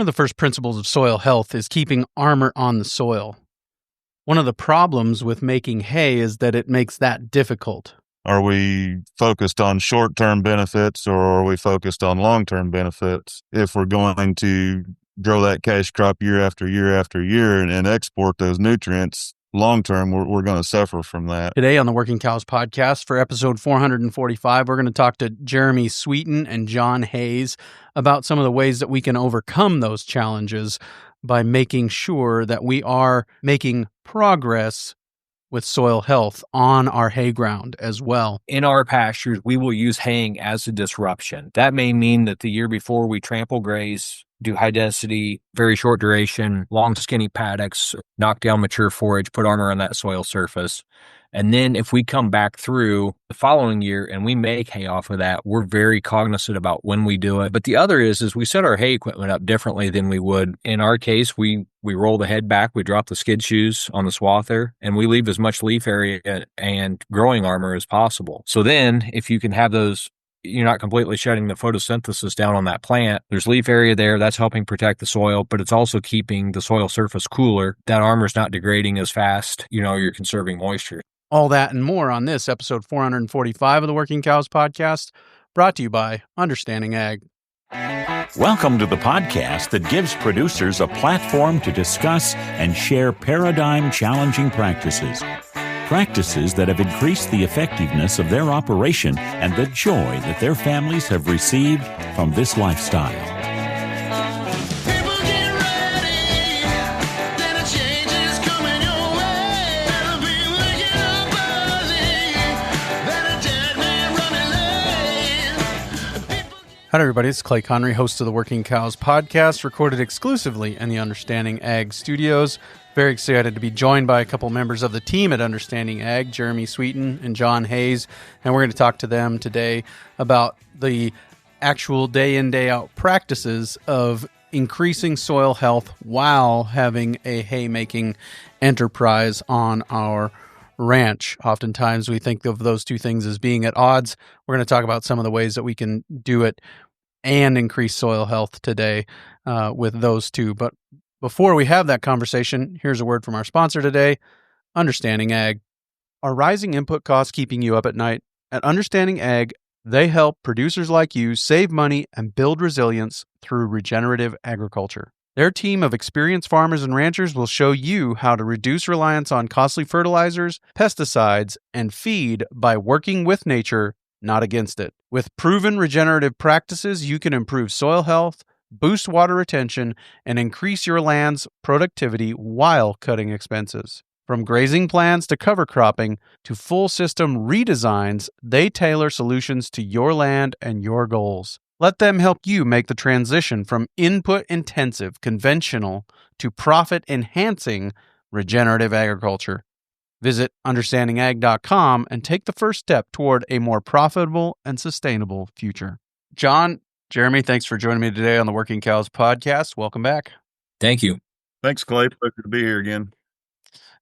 One of the first principles of soil health is keeping armor on the soil. One of the problems with making hay is that it makes that difficult. Are we focused on short-term benefits or are we focused on long-term benefits? If we're going to grow that cash crop year after year after year and export those nutrients, long-term, we're going to suffer from that. Today on the Working Cows podcast for episode 445, we're going to talk to Jeremy Sweeten and John Hayes about some of the ways that we can overcome those challenges by making sure that we are making progress with soil health on our hay ground as well. In our pastures, we will use haying as a disruption. That may mean that the year before we trample graze, do high density, very short duration, long skinny paddocks, knock down mature forage, put armor on that soil surface. And then if we come back through the following year and we make hay off of that, we're very cognizant about when we do it. But the other is we set our hay equipment up differently than we would. In our case, we roll the head back, we drop the skid shoes on the swather, and we leave as much leaf area and growing armor as possible. So then if you can have those, you're not completely shutting the photosynthesis down on that plant. There's leaf area there. That's helping protect the soil, but it's also keeping the soil surface cooler. That armor's not degrading as fast. You're conserving moisture. All that and more on this episode 445 of the Working Cows podcast, brought to you by Understanding Ag. Welcome to the podcast that gives producers a platform to discuss and share paradigm-challenging practices. Practices that have increased the effectiveness of their operation and the joy that their families have received from this lifestyle. Hi, everybody. It's Clay Connery, host of the Working Cows podcast, recorded exclusively in the Understanding Ag studios. Very excited to be joined by a couple members of the team at Understanding Ag, Jeremy Sweeten and John Hayes, and we're going to talk to them today about the actual day-in, day-out practices of increasing soil health while having a hay-making enterprise on our ranch. Oftentimes we think of those two things as being at odds. We're going to talk about some of the ways that we can do it and increase soil health today with those two. But before we have that conversation, here's a word from our sponsor today, Understanding Ag. Are rising input costs keeping you up at night? At Understanding Ag, they help producers like you save money and build resilience through regenerative agriculture. Their team of experienced farmers and ranchers will show you how to reduce reliance on costly fertilizers, pesticides, and feed by working with nature, not against it. With proven regenerative practices, you can improve soil health, boost water retention, and increase your land's productivity while cutting expenses. From grazing plans to cover cropping to full system redesigns, they tailor solutions to your land and your goals. Let them help you make the transition from input-intensive, conventional, to profit-enhancing regenerative agriculture. Visit understandingag.com and take the first step toward a more profitable and sustainable future. John, Jeremy, thanks for joining me today on the Working Cows podcast. Welcome back. Thank you. Thanks, Clay. Pleasure to be here again.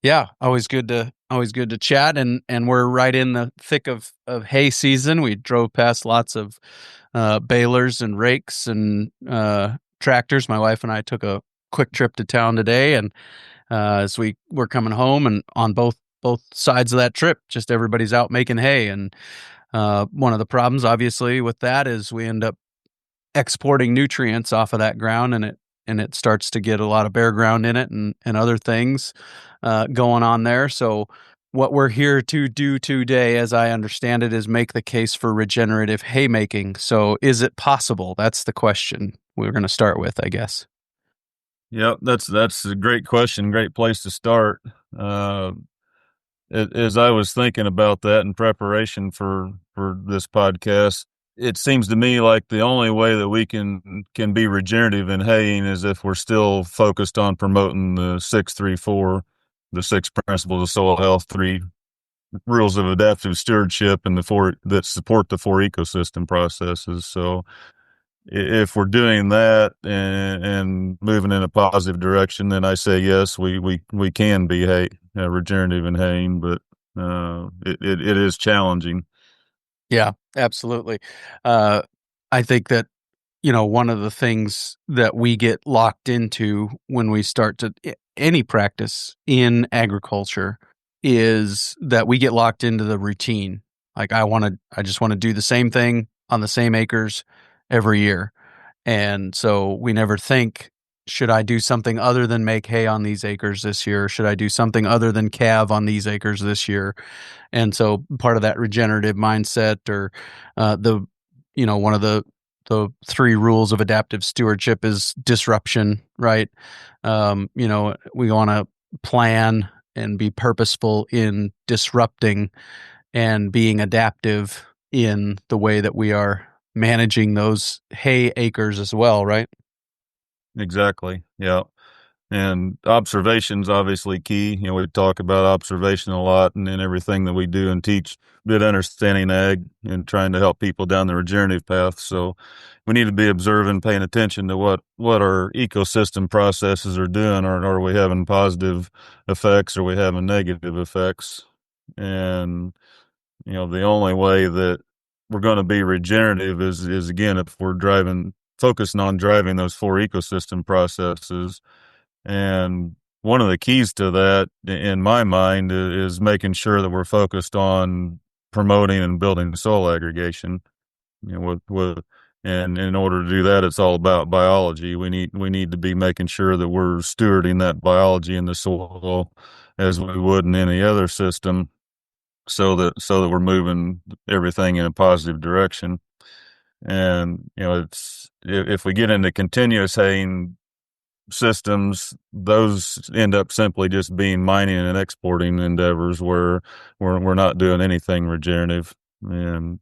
Yeah, always good to chat, and we're right in the thick of hay season. We drove past lots of balers and rakes and tractors. My wife and I took a quick trip to town today, and as we were coming home, and on both sides of that trip, just everybody's out making hay. And one of the problems, obviously, with that is we end up exporting nutrients off of that ground, and it starts to get a lot of bare ground in it and other things going on there. So what we're here to do today, as I understand it, is make the case for regenerative haymaking. So is it possible? That's the question we're going to start with, I guess. Yep, that's a great question, great place to start. As I was thinking about that in preparation for this podcast, it seems to me like the only way that we can be regenerative in haying is if we're still focused on promoting the 6-3-4, the 6 principles of soil health, 3 rules of adaptive stewardship, and the 4 that support the 4 ecosystem processes. So if we're doing that and moving in a positive direction, then I say yes, we can be regenerative in haying, but it is challenging. Yeah, absolutely. I think that one of the things that we get locked into when we start to any practice in agriculture is that we get locked into the routine. Like I just want to do the same thing on the same acres every year. And so we never think, should I do something other than make hay on these acres this year? Should I do something other than calve on these acres this year? And so part of that regenerative mindset, or one of the 3 rules of adaptive stewardship is disruption, right? We want to plan and be purposeful in disrupting and being adaptive in the way that we are managing those hay acres as well, right? Exactly. Yeah. And observation's obviously key. We talk about observation a lot, and in everything that we do and teach, good understanding ag and trying to help people down the regenerative path. So we need to be observing, paying attention to what our ecosystem processes are doing. Are we having positive effects? Or are we having negative effects? And, the only way that we're going to be regenerative is again, if we're focusing on driving those 4 ecosystem processes. And one of the keys to that, in my mind, is making sure that we're focused on promoting and building soil aggregation. And in order to do that, it's all about biology. We need to be making sure that we're stewarding that biology in the soil as we would in any other system, so that we're moving everything in a positive direction. And it's if we get into continuous haying systems, those end up simply just being mining and exporting endeavors where we're not doing anything regenerative. And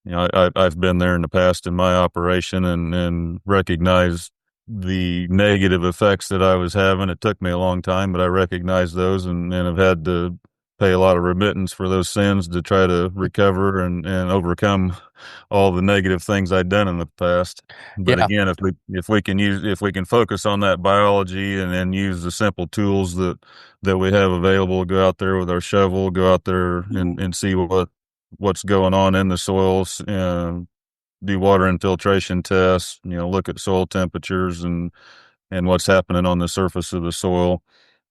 I've been there in the past in my operation and recognized the negative effects that I was having. It took me a long time, but I recognized those and have had to pay a lot of remittance for those sins to try to recover and overcome all the negative things I'd done in the past. But Yeah. again, if we can focus on that biology and then use the simple tools that we have available, go out there with our shovel, go out there and see what's going on in the soils, and do water infiltration tests, look at soil temperatures and what's happening on the surface of the soil.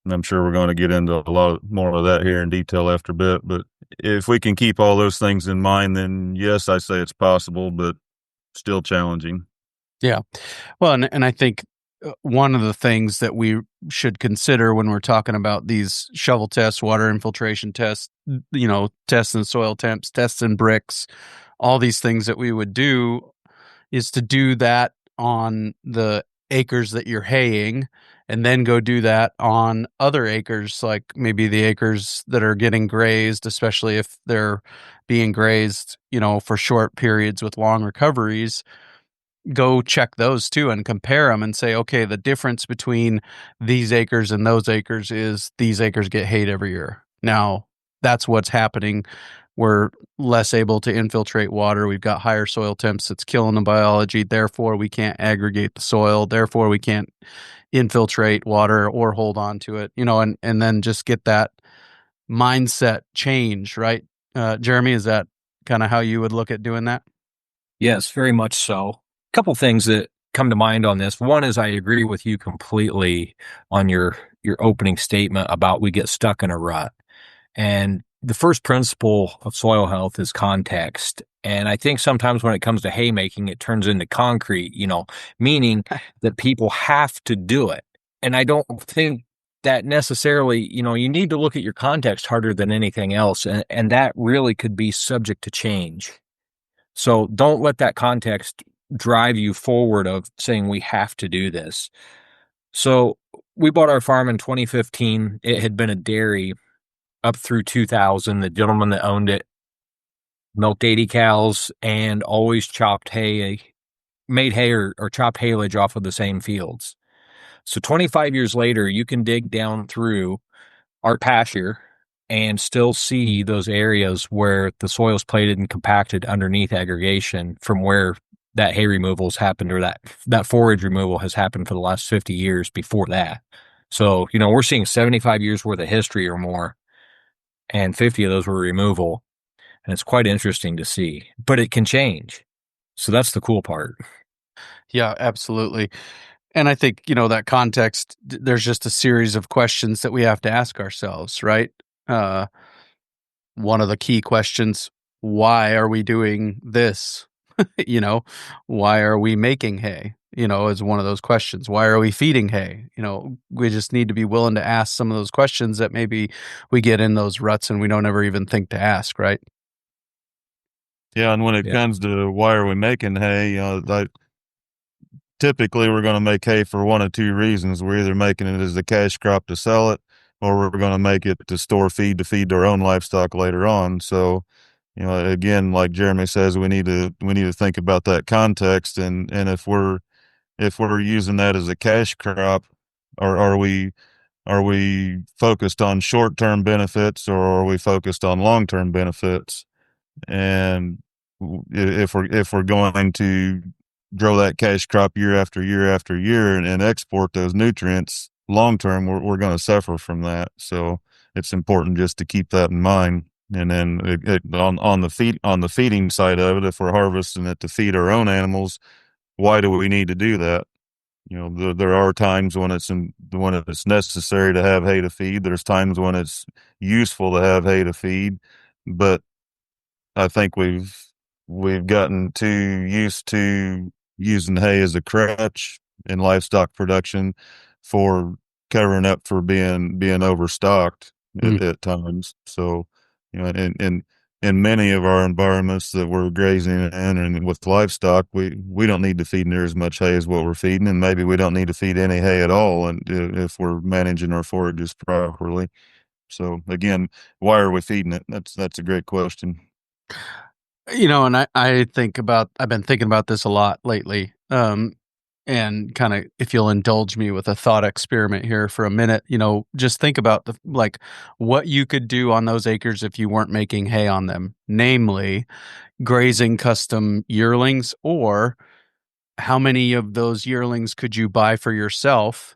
And I'm sure we're going to get into a lot more of that here in detail after a bit. But if we can keep all those things in mind, then yes, I say it's possible, but still challenging. Yeah. Well, and I think one of the things that we should consider when we're talking about these shovel tests, water infiltration tests, tests in soil temps, tests in bricks, all these things that we would do is to do that on the acres that you're haying, and then go do that on other acres, like maybe the acres that are getting grazed, especially if they're being grazed, for short periods with long recoveries. Go check those too and compare them and say, okay, the difference between these acres and those acres is these acres get hayed every year. Now, that's what's happening. We're less able to infiltrate water. We've got higher soil temps. It's killing the biology. Therefore, we can't aggregate the soil. Therefore, we can't infiltrate water or hold on to it, and then just get that mindset change, right? Jeremy, is that kind of how you would look at doing that? Yes, very much so. A couple things that come to mind on this. One is I agree with you completely on your opening statement about we get stuck in a rut. And the first principle of soil health is context. And I think sometimes when it comes to haymaking, it turns into concrete, meaning that people have to do it. And I don't think that necessarily, you need to look at your context harder than anything else. And that really could be subject to change. So don't let that context drive you forward of saying we have to do this. So we bought our farm in 2015. It had been a dairy up through 2000. The gentleman that owned it milked 80 cows and always chopped hay, made hay or chopped haylage off of the same fields. So 25 years later, you can dig down through our pasture and still see those areas where the soil's plated and compacted underneath aggregation from where that hay removal has happened, or that forage removal has happened for the last 50 years before that. So, we're seeing 75 years worth of history or more, and 50 of those were removal. And it's quite interesting to see, but it can change. So that's the cool part. Yeah, absolutely. And I think, that context, there's just a series of questions that we have to ask ourselves, right? Uh, One of the key questions, why are we doing this? you know, why are we making hay? Is one of those questions. Why are we feeding hay? We just need to be willing to ask some of those questions that maybe we get in those ruts and we don't ever even think to ask, right? Yeah, and when it Yeah. comes to why are we making hay, typically we're going to make hay for one of two reasons. We're either making it as a cash crop to sell it, or we're going to make it to store feed to feed our own livestock later on. So, again, like Jeremy says, we need to think about that context, and if we're using that as a cash crop, or are we focused on short term benefits, or are we focused on long term benefits? And if we're going to grow that cash crop year after year after year and export those nutrients long term, we're going to suffer from that. So it's important just to keep that in mind. And then on the feeding side of it, if we're harvesting it to feed our own animals, why do we need to do that? There are times when it's necessary to have hay to feed. There's times when it's useful to have hay to feed, but I think we've gotten too used to using hay as a crutch in livestock production for covering up for being overstocked Mm. at times. So, in many of our environments that we're grazing in and with livestock, we don't need to feed near as much hay as what we're feeding, and maybe we don't need to feed any hay at all, and if we're managing our forages properly. So again, why are we feeding it? That's a great question. And I've been thinking about this a lot lately. And kind of, if you'll indulge me with a thought experiment here for a minute, just think about what you could do on those acres if you weren't making hay on them, namely grazing custom yearlings, or how many of those yearlings could you buy for yourself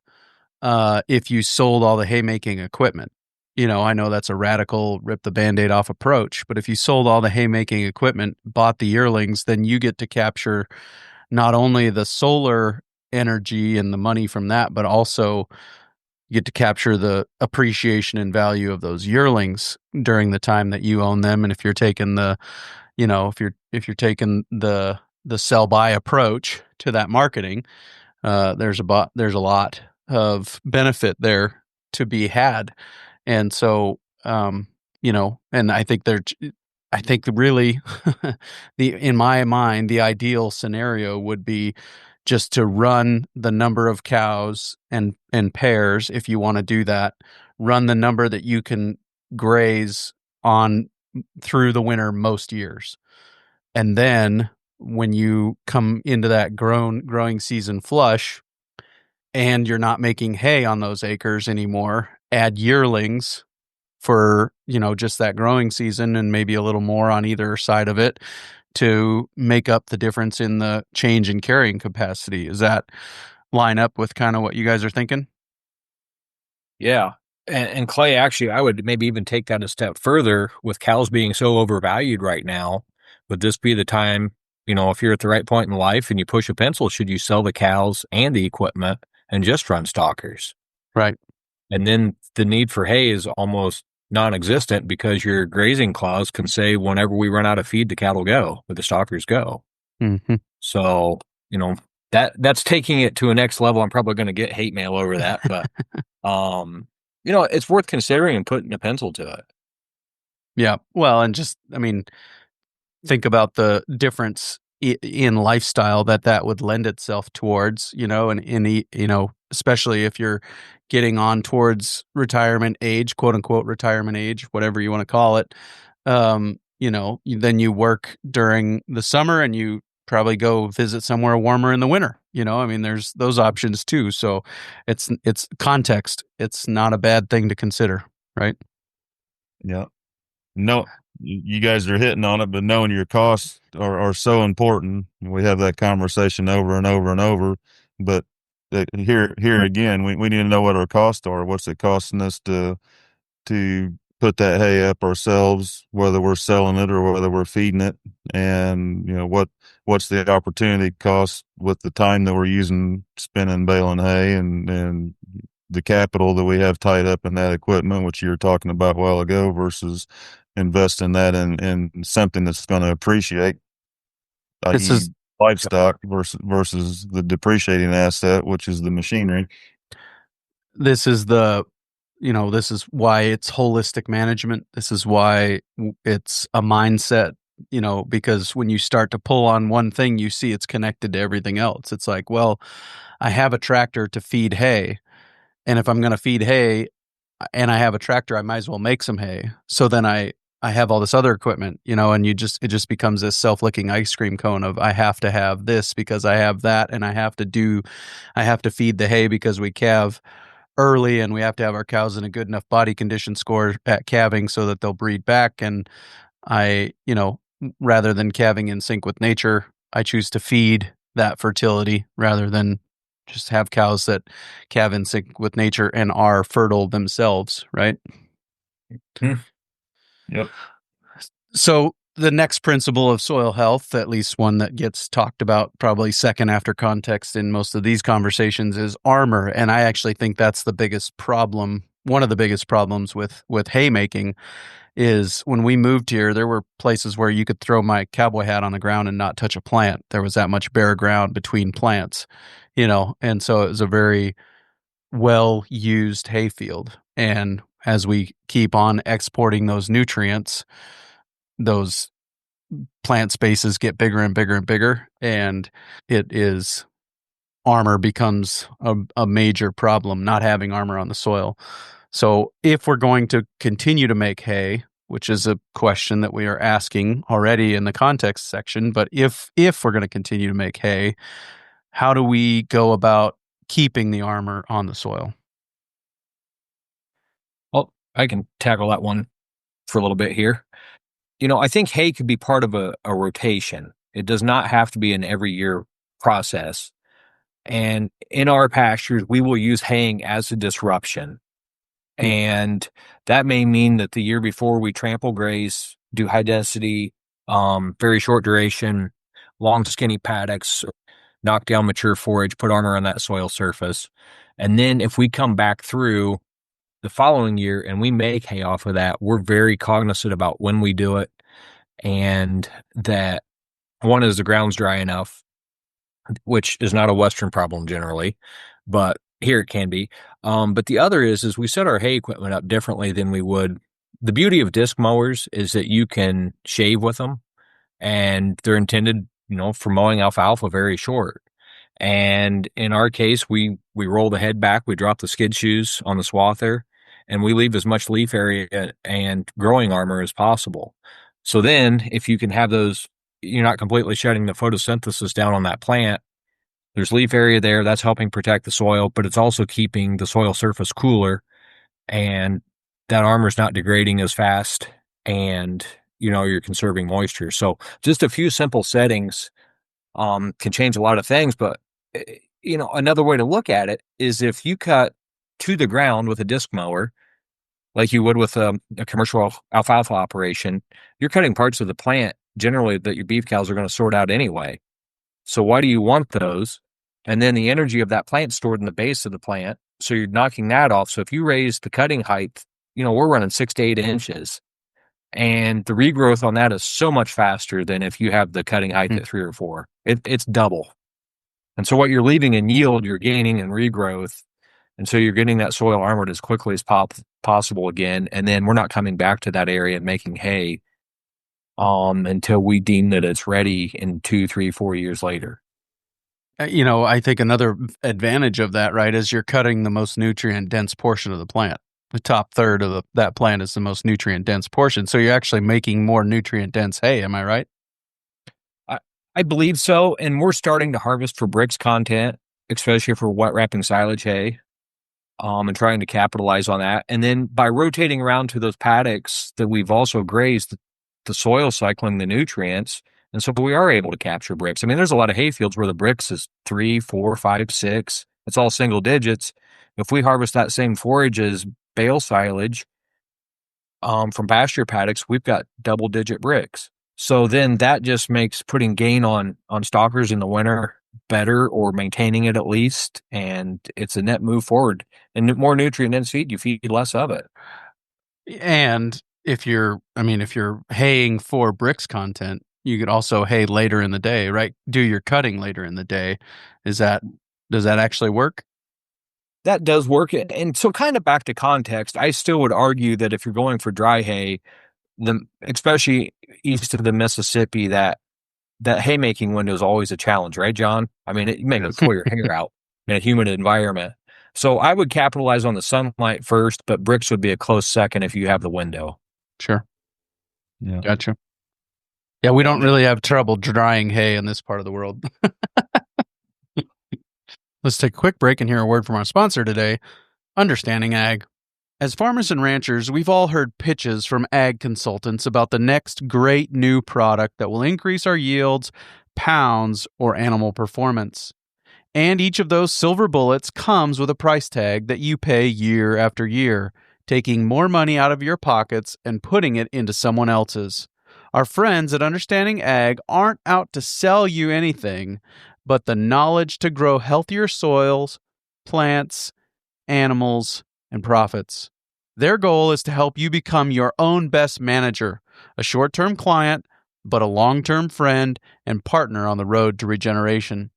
if you sold all the haymaking equipment? I know that's a radical rip the Band-Aid off approach, but if you sold all the haymaking equipment, bought the yearlings, then you get to capture not only the solar energy and the money from that, but also you get to capture the appreciation and value of those yearlings during the time that you own them. And if you're taking the sell buy approach to that marketing, there's a lot of benefit there to be had. And so, and I think really in my mind, the ideal scenario would be just to run the number of cows and pairs. If you want to do that, run the number that you can graze on through the winter most years. And then when you come into that growing season flush and you're not making hay on those acres anymore, add yearlings for, just that growing season and maybe a little more on either side of it to make up the difference in the change in carrying capacity. Does that line up with kind of what you guys are thinking? Yeah. And Clay, actually, I would maybe even take that a step further. With cows being so overvalued right now, would this be the time, if you're at the right point in life and you push a pencil, should you sell the cows and the equipment and just run stockers? Right. And then the need for hay is almost non-existent because your grazing clause can say whenever we run out of feed, the cattle go, or the stockers go. Mm-hmm. So, that's taking it to a next level. I'm probably going to get hate mail over that, but, it's worth considering and putting a pencil to it. Yeah. Well, and just, think about the difference in lifestyle that would lend itself towards, and especially if you're getting on towards retirement age, quote unquote retirement age, whatever you want to call it. Then you work during the summer and you probably go visit somewhere warmer in the winter. There's those options too. So it's context. It's not a bad thing to consider, right? Yeah. No, you guys are hitting on it, but knowing your costs are so important. We have that conversation over and over and over, but here again, we need to know what our costs are. What's it costing us to put that hay up ourselves, whether we're selling it or whether we're feeding it. And, what's the opportunity cost with the time that we're using spinning, baling hay and the capital that we have tied up in that equipment, which you were talking about a while ago, versus investing that in something that's going to appreciate, This i.e. is livestock versus the depreciating asset, which is the machinery. this is the this is why it's holistic management. This is why it's a mindset, because when you start to pull on one thing, you see it's connected to everything else. It's like, well, I have a tractor to feed hay, and if I'm going to feed hay and I have a tractor, I might as well make some hay. So then I have all this other equipment, and it just becomes this self-licking ice cream cone of I have to have this because I have that, and I have to feed the hay because we calve early, and we have to have our cows in a good enough body condition score at calving so that they'll breed back. And rather than calving in sync with nature, I choose to feed that fertility rather than just have cows that calve in sync with nature and are fertile themselves, right? Yep. So the next principle of soil health, at least one that gets talked about probably second after context in most of these conversations, is armor. And I actually think that's the biggest problem. One of the biggest problems with haymaking is when we moved here, there were places where you could throw my cowboy hat on the ground and not touch a plant. There was that much bare ground between plants, and so it was a very well used hayfield. And as we keep on exporting those nutrients, those plant spaces get bigger and bigger and bigger, and armor becomes a major problem, not having armor on the soil. So if we're going to continue to make hay, which is a question that we are asking already in the context section, but if we're going to continue to make hay, how do we go about keeping the armor on the soil? Well, I can tackle that one for a little bit here. I think hay could be part of a rotation. It does not have to be an every year process. And in our pastures, we will use haying as a disruption. And that may mean that the year before we trample graze, do high density, very short duration, long skinny paddocks, knock down mature forage, put armor on that soil surface. And then if we come back through the following year and we make hay off of that, we're very cognizant about when we do it, and that one is the ground's dry enough, which is not a Western problem generally, but here it can be. But the other is we set our hay equipment up differently than we would. The beauty of disc mowers is that you can shave with them, and they're intended, for mowing alfalfa very short. And in our case, we roll the head back, we drop the skid shoes on the swather, and we leave as much leaf area and growing armor as possible. So then if you can have those, you're not completely shutting the photosynthesis down on that plant. There's leaf area there that's helping protect the soil, but it's also keeping the soil surface cooler, and that armor is not degrading as fast, and you're conserving moisture. So just a few simple settings can change a lot of things. But another way to look at it is if you cut to the ground with a disc mower, like you would with a commercial alfalfa operation, you're cutting parts of the plant generally that your beef cows are going to sort out anyway. So why do you want those? And then the energy of that plant stored in the base of the plant. So you're knocking that off. So if you raise the cutting height, we're running 6 to 8 inches. And the regrowth on that is so much faster than if you have the cutting height at 3 or 4. It's double. And so what you're leaving in yield, you're gaining in regrowth. And so you're getting that soil armored as quickly as possible again. And then we're not coming back to that area and making hay until we deem that it's ready in 2, 3, 4 years later. I think another advantage of that, right, is you're cutting the most nutrient dense portion of the plant. The top third of that plant is the most nutrient dense portion. So you're actually making more nutrient dense hay. Am I right? I believe so. And we're starting to harvest for bricks content, especially for wet wrapping silage hay, and trying to capitalize on that. And then by rotating around to those paddocks that we've also grazed, the soil cycling the nutrients. And so we are able to capture bricks. I mean, there's a lot of hay fields where the bricks is 3, 4, 5, 6. It's all single digits. If we harvest that same forage as bale silage, from pasture paddocks, we've got double-digit bricks. So then that just makes putting gain on stalkers in the winter better, or maintaining it at least, and it's a net move forward. And more nutrient dense feed, you feed less of it. And if you're haying for bricks content, you could also hay later in the day, right? Do your cutting later in the day. Does that actually work? That does work. And so kind of back to context, I still would argue that if you're going for dry hay, especially east of the Mississippi, that haymaking window is always a challenge, right, John? I mean, you may pull your hair out in a humid environment. So I would capitalize on the sunlight first, but bricks would be a close second if you have the window. Sure. Yeah. Gotcha. Yeah, we don't really have trouble drying hay in this part of the world. Let's take a quick break and hear a word from our sponsor today, Understanding Ag. As farmers and ranchers, we've all heard pitches from ag consultants about the next great new product that will increase our yields, pounds, or animal performance. And each of those silver bullets comes with a price tag that you pay year after year, taking more money out of your pockets and putting it into someone else's. Our friends at Understanding Ag aren't out to sell you anything, but the knowledge to grow healthier soils, plants, animals, and profits. Their goal is to help you become your own best manager, a short-term client, but a long-term friend and partner on the road to regeneration.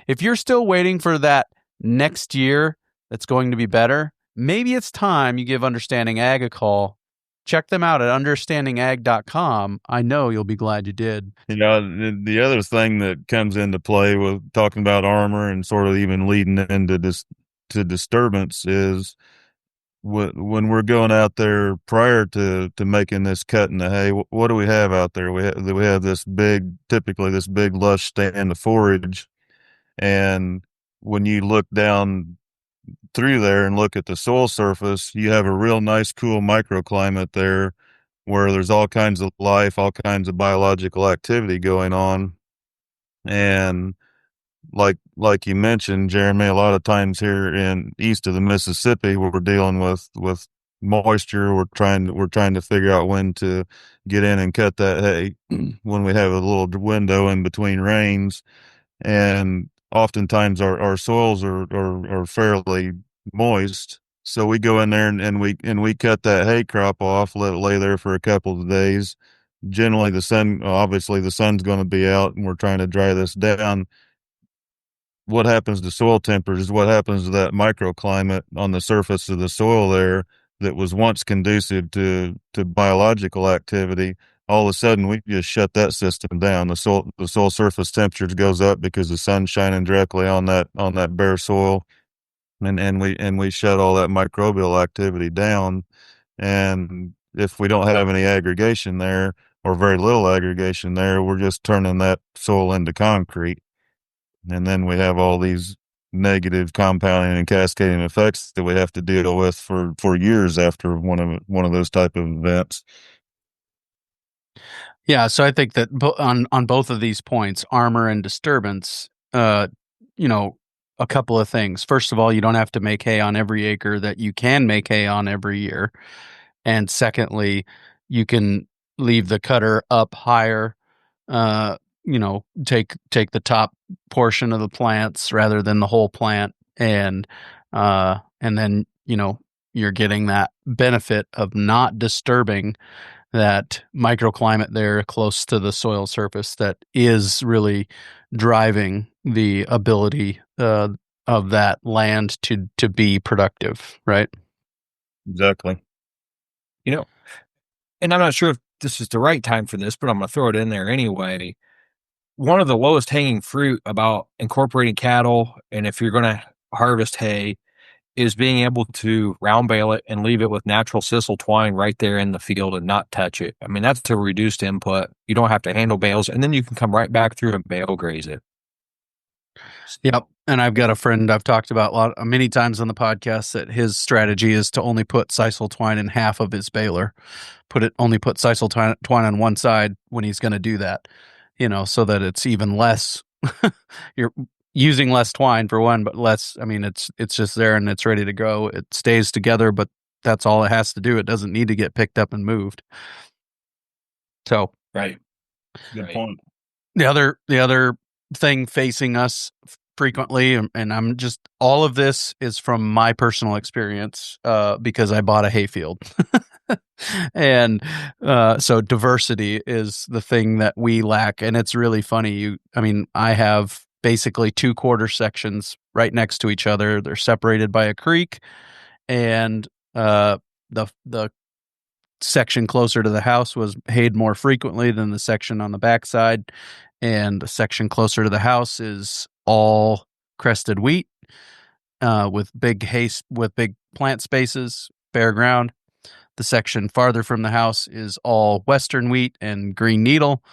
If you're still waiting for that next year that's going to be better, maybe it's time you give Understanding Ag a call. Check them out at understandingag.com. I know you'll be glad you did. The other thing that comes into play with talking about armor and sort of even leading into this to disturbance is when we're going out there prior to making this cut in the hay. What do we have out there? We have typically this big lush stand of forage, and when you look down through there and look at the soil surface, you have a real nice, cool microclimate there where there's all kinds of life, all kinds of biological activity going on. And like you mentioned, Jeremy, a lot of times here in east of the Mississippi, where we're dealing with moisture, we're trying to figure out when to get in and cut that hay when we have a little window in between rains. And oftentimes our soils are fairly moist. So we go in there and we cut that hay crop off, let it lay there for a couple of days. Generally obviously the sun's going to be out and we're trying to dry this down. What happens to soil temperatures? What happens to that microclimate on the surface of the soil there that was once conducive to biological activity? All of a sudden we just shut that system down. The soil surface temperature goes up because the sun's shining directly on that bare soil, and we shut all that microbial activity down. And if we don't have any aggregation there, or very little aggregation there, we're just turning that soil into concrete. And then we have all these negative compounding and cascading effects that we have to deal with for years after one of those type of events. Yeah, so I think that on both of these points, armor and disturbance, a couple of things. First of all, you don't have to make hay on every acre that you can make hay on every year. And secondly, you can leave the cutter up higher, take the top portion of the plants rather than the whole plant. And then, you're getting that benefit of not disturbing that microclimate there close to the soil surface that is really driving the ability of that land to be productive, right? Exactly. And I'm not sure if this is the right time for this, but I'm going to throw it in there anyway. One of the lowest hanging fruit about incorporating cattle, and if you're going to harvest hay, is being able to round bale it and leave it with natural sisal twine right there in the field and not touch it. I mean, that's a reduced input. You don't have to handle bales, and then you can come right back through and bale graze it. Yep. And I've got a friend I've talked about many times on the podcast that his strategy is to only put sisal twine in half of his baler. Only put sisal twine on one side when he's going to do that, so that it's even less. You're using less twine for one, but less. I mean, it's just there and it's ready to go. It stays together, but that's all it has to do. It doesn't need to get picked up and moved. So Right. Good point. the other thing facing us frequently, and I'm just, all of this is from my personal experience, because I bought a hayfield. And so diversity is the thing that we lack. And it's really funny. I have basically 2 quarter sections right next to each other. They're separated by a creek, and the section closer to the house was hayed more frequently than the section on the backside, and the section closer to the house is all crested wheat, with big plant spaces, bare ground. The section farther from the house is all western wheat and green needle,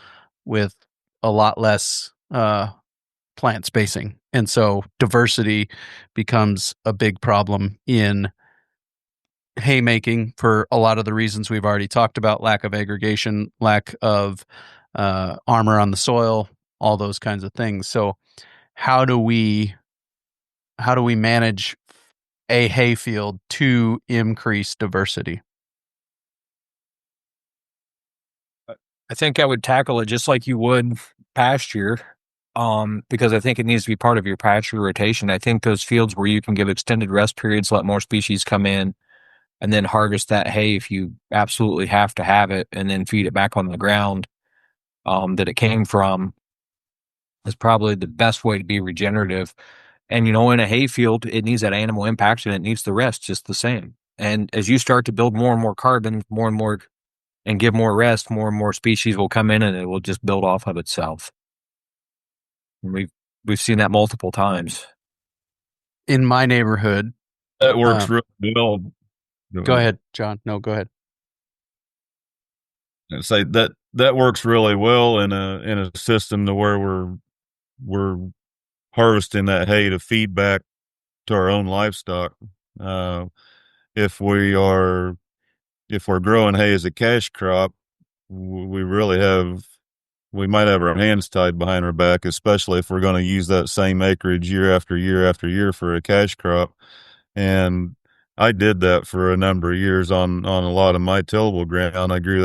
with a lot less plant spacing. And so diversity becomes a big problem in haymaking for a lot of the reasons we've already talked about: lack of aggregation, lack of armor on the soil, all those kinds of things. So how do we manage a hayfield to increase diversity? I think I would tackle it just like you would pasture, because I think it needs to be part of your pasture rotation. I think those fields where you can give extended rest periods, let more species come in, and then harvest that hay if you absolutely have to have it, and then feed it back on the ground that it came from, is probably the best way to be regenerative. And, in a hayfield, it needs that animal impact and it needs the rest just the same. And as you start to build more and more carbon, more and more, and give more rest, more and more species will come in and it will just build off of itself. And we've seen that multiple times. In my neighborhood, That works really well. Go ahead, John. No, go ahead. I'd say that works really well in a system to where we're harvesting that hay to feed back to our own livestock. If we're growing hay as a cash crop, we might have our hands tied behind our back, especially if we're going to use that same acreage year after year after year for a cash crop. And I did that for a number of years on a lot of my tillable ground. I grew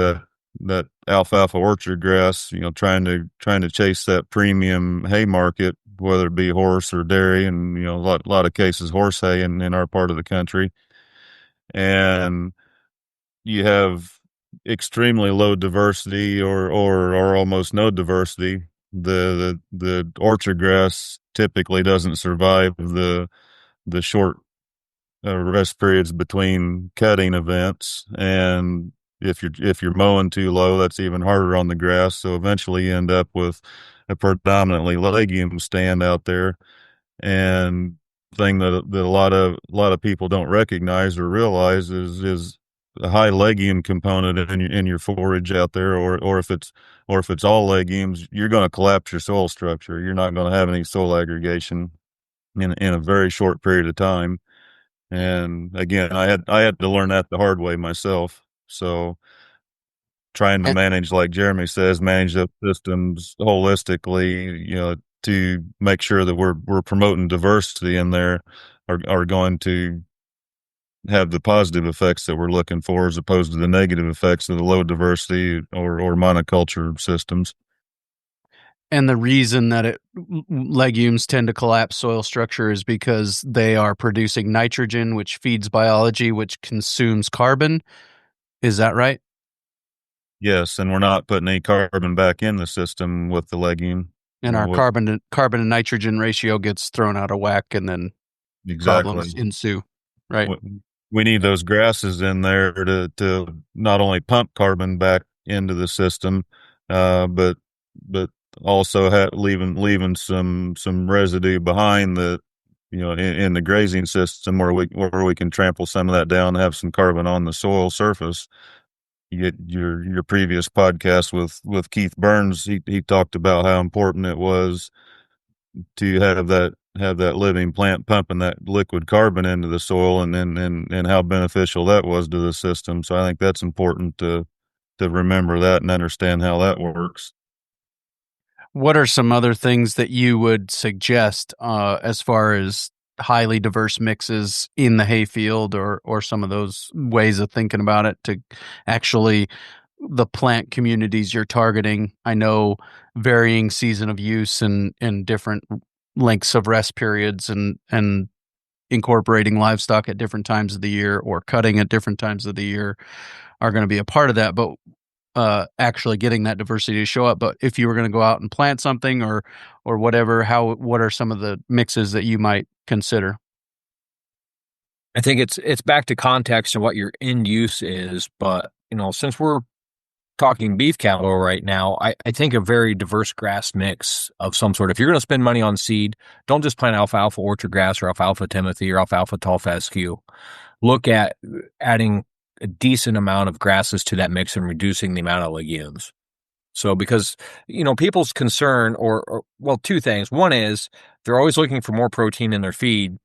that alfalfa orchard grass, trying to chase that premium hay market, whether it be horse or dairy, and a lot of cases horse hay in our part of the country. And you have extremely low diversity or almost no diversity. The orchard grass typically doesn't survive the short rest periods between cutting events, and if you're mowing too low, that's even harder on the grass. So eventually you end up with a predominantly legume stand out there. And thing that a lot of people don't recognize or realize is a high legume component in your forage out there, or if it's all legumes, you're going to collapse your soil structure. You're not going to have any soil aggregation in a very short period of time. And again, I had to learn that the hard way myself. So trying to manage, like Jeremy says, manage the systems holistically, to make sure that we're promoting diversity in there are going to have the positive effects that we're looking for, as opposed to the negative effects of the low diversity or monoculture systems. And the reason that legumes tend to collapse soil structure is because they are producing nitrogen, which feeds biology, which consumes carbon. Is that right? Yes, and we're not putting any carbon back in the system with the legume. And our carbon and nitrogen ratio gets thrown out of whack, and then problems ensue. Right. We need those grasses in there to not only pump carbon back into the system, but also leaving some residue behind that, in the grazing system where we can trample some of that down and have some carbon on the soil surface. You get your previous podcast with Keith Burns. He talked about how important it was to have that living plant pumping that liquid carbon into the soil, and how beneficial that was to the system. So I think that's important to remember that and understand how that works. What are some other things that you would suggest as far as highly diverse mixes in the hayfield, or some of those ways of thinking about it to actually the plant communities you're targeting. I know varying season of use and different lengths of rest periods and incorporating livestock at different times of the year or cutting at different times of the year are going to be a part of that. But actually getting that diversity to show up. But if you were going to go out and plant something or whatever, what are some of the mixes that you might consider? I think it's back to context and what your end use is. But, since we're talking beef cattle right now, I think a very diverse grass mix of some sort. If you're going to spend money on seed, don't just plant alfalfa orchard grass or alfalfa timothy or alfalfa tall fescue. Look at adding a decent amount of grasses to that mix and reducing the amount of legumes. So because, people's concern or two things. One is they're always looking for more protein in their feed.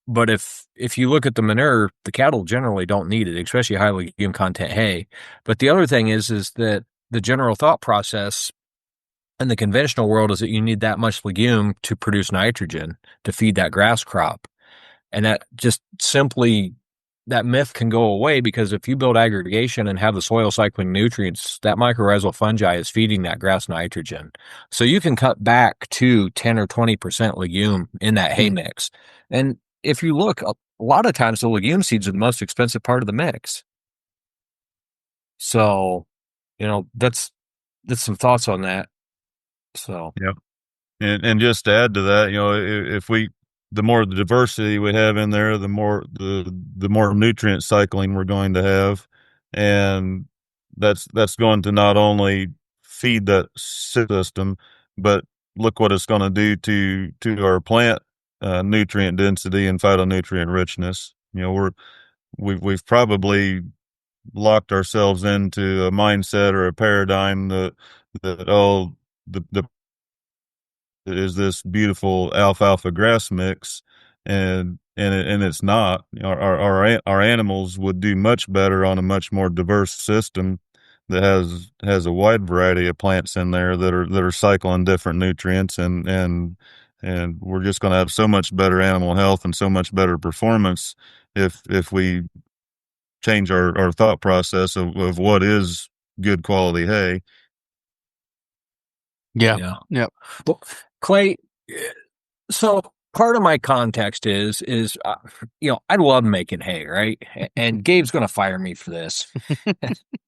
But if you look at the manure, the cattle generally don't need it, especially high legume content hay. But the other thing is that the general thought process in the conventional world is that you need that much legume to produce nitrogen to feed that grass crop. And that just simply, that myth can go away, because if you build aggregation and have the soil cycling nutrients, that mycorrhizal fungi is feeding that grass nitrogen. So you can cut back to 10 or 20% legume in that hay mix. And if you look, a lot of times the legume seeds are the most expensive part of the mix. So, that's some thoughts on that. So, Yep. And just to add to that, if the more the diversity we have in there, the more nutrient cycling we're going to have, and that's going to not only feed that system, but look what it's going to do to our plant nutrient density and phytonutrient richness. We've probably locked ourselves into a mindset or a paradigm that the is this beautiful alfalfa grass mix, and it's not. Our animals would do much better on a much more diverse system that has a wide variety of plants in there that are cycling different nutrients, and we're just going to have so much better animal health and so much better performance if we change our thought process of what is good quality hay. Yeah. Well, Clay, so part of my context is I love making hay, right? And Gabe's going to fire me for this.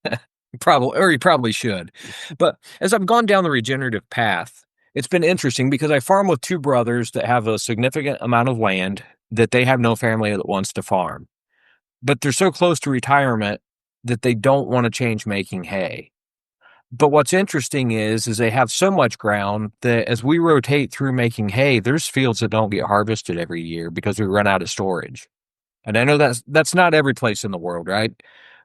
He probably should. But as I've gone down the regenerative path, it's been interesting because I farm with two brothers that have a significant amount of land that they have no family that wants to farm. But they're so close to retirement that they don't want to change making hay. But what's interesting is they have so much ground that as we rotate through making hay, there's fields that don't get harvested every year because we run out of storage. And I know that's not every place in the world, right?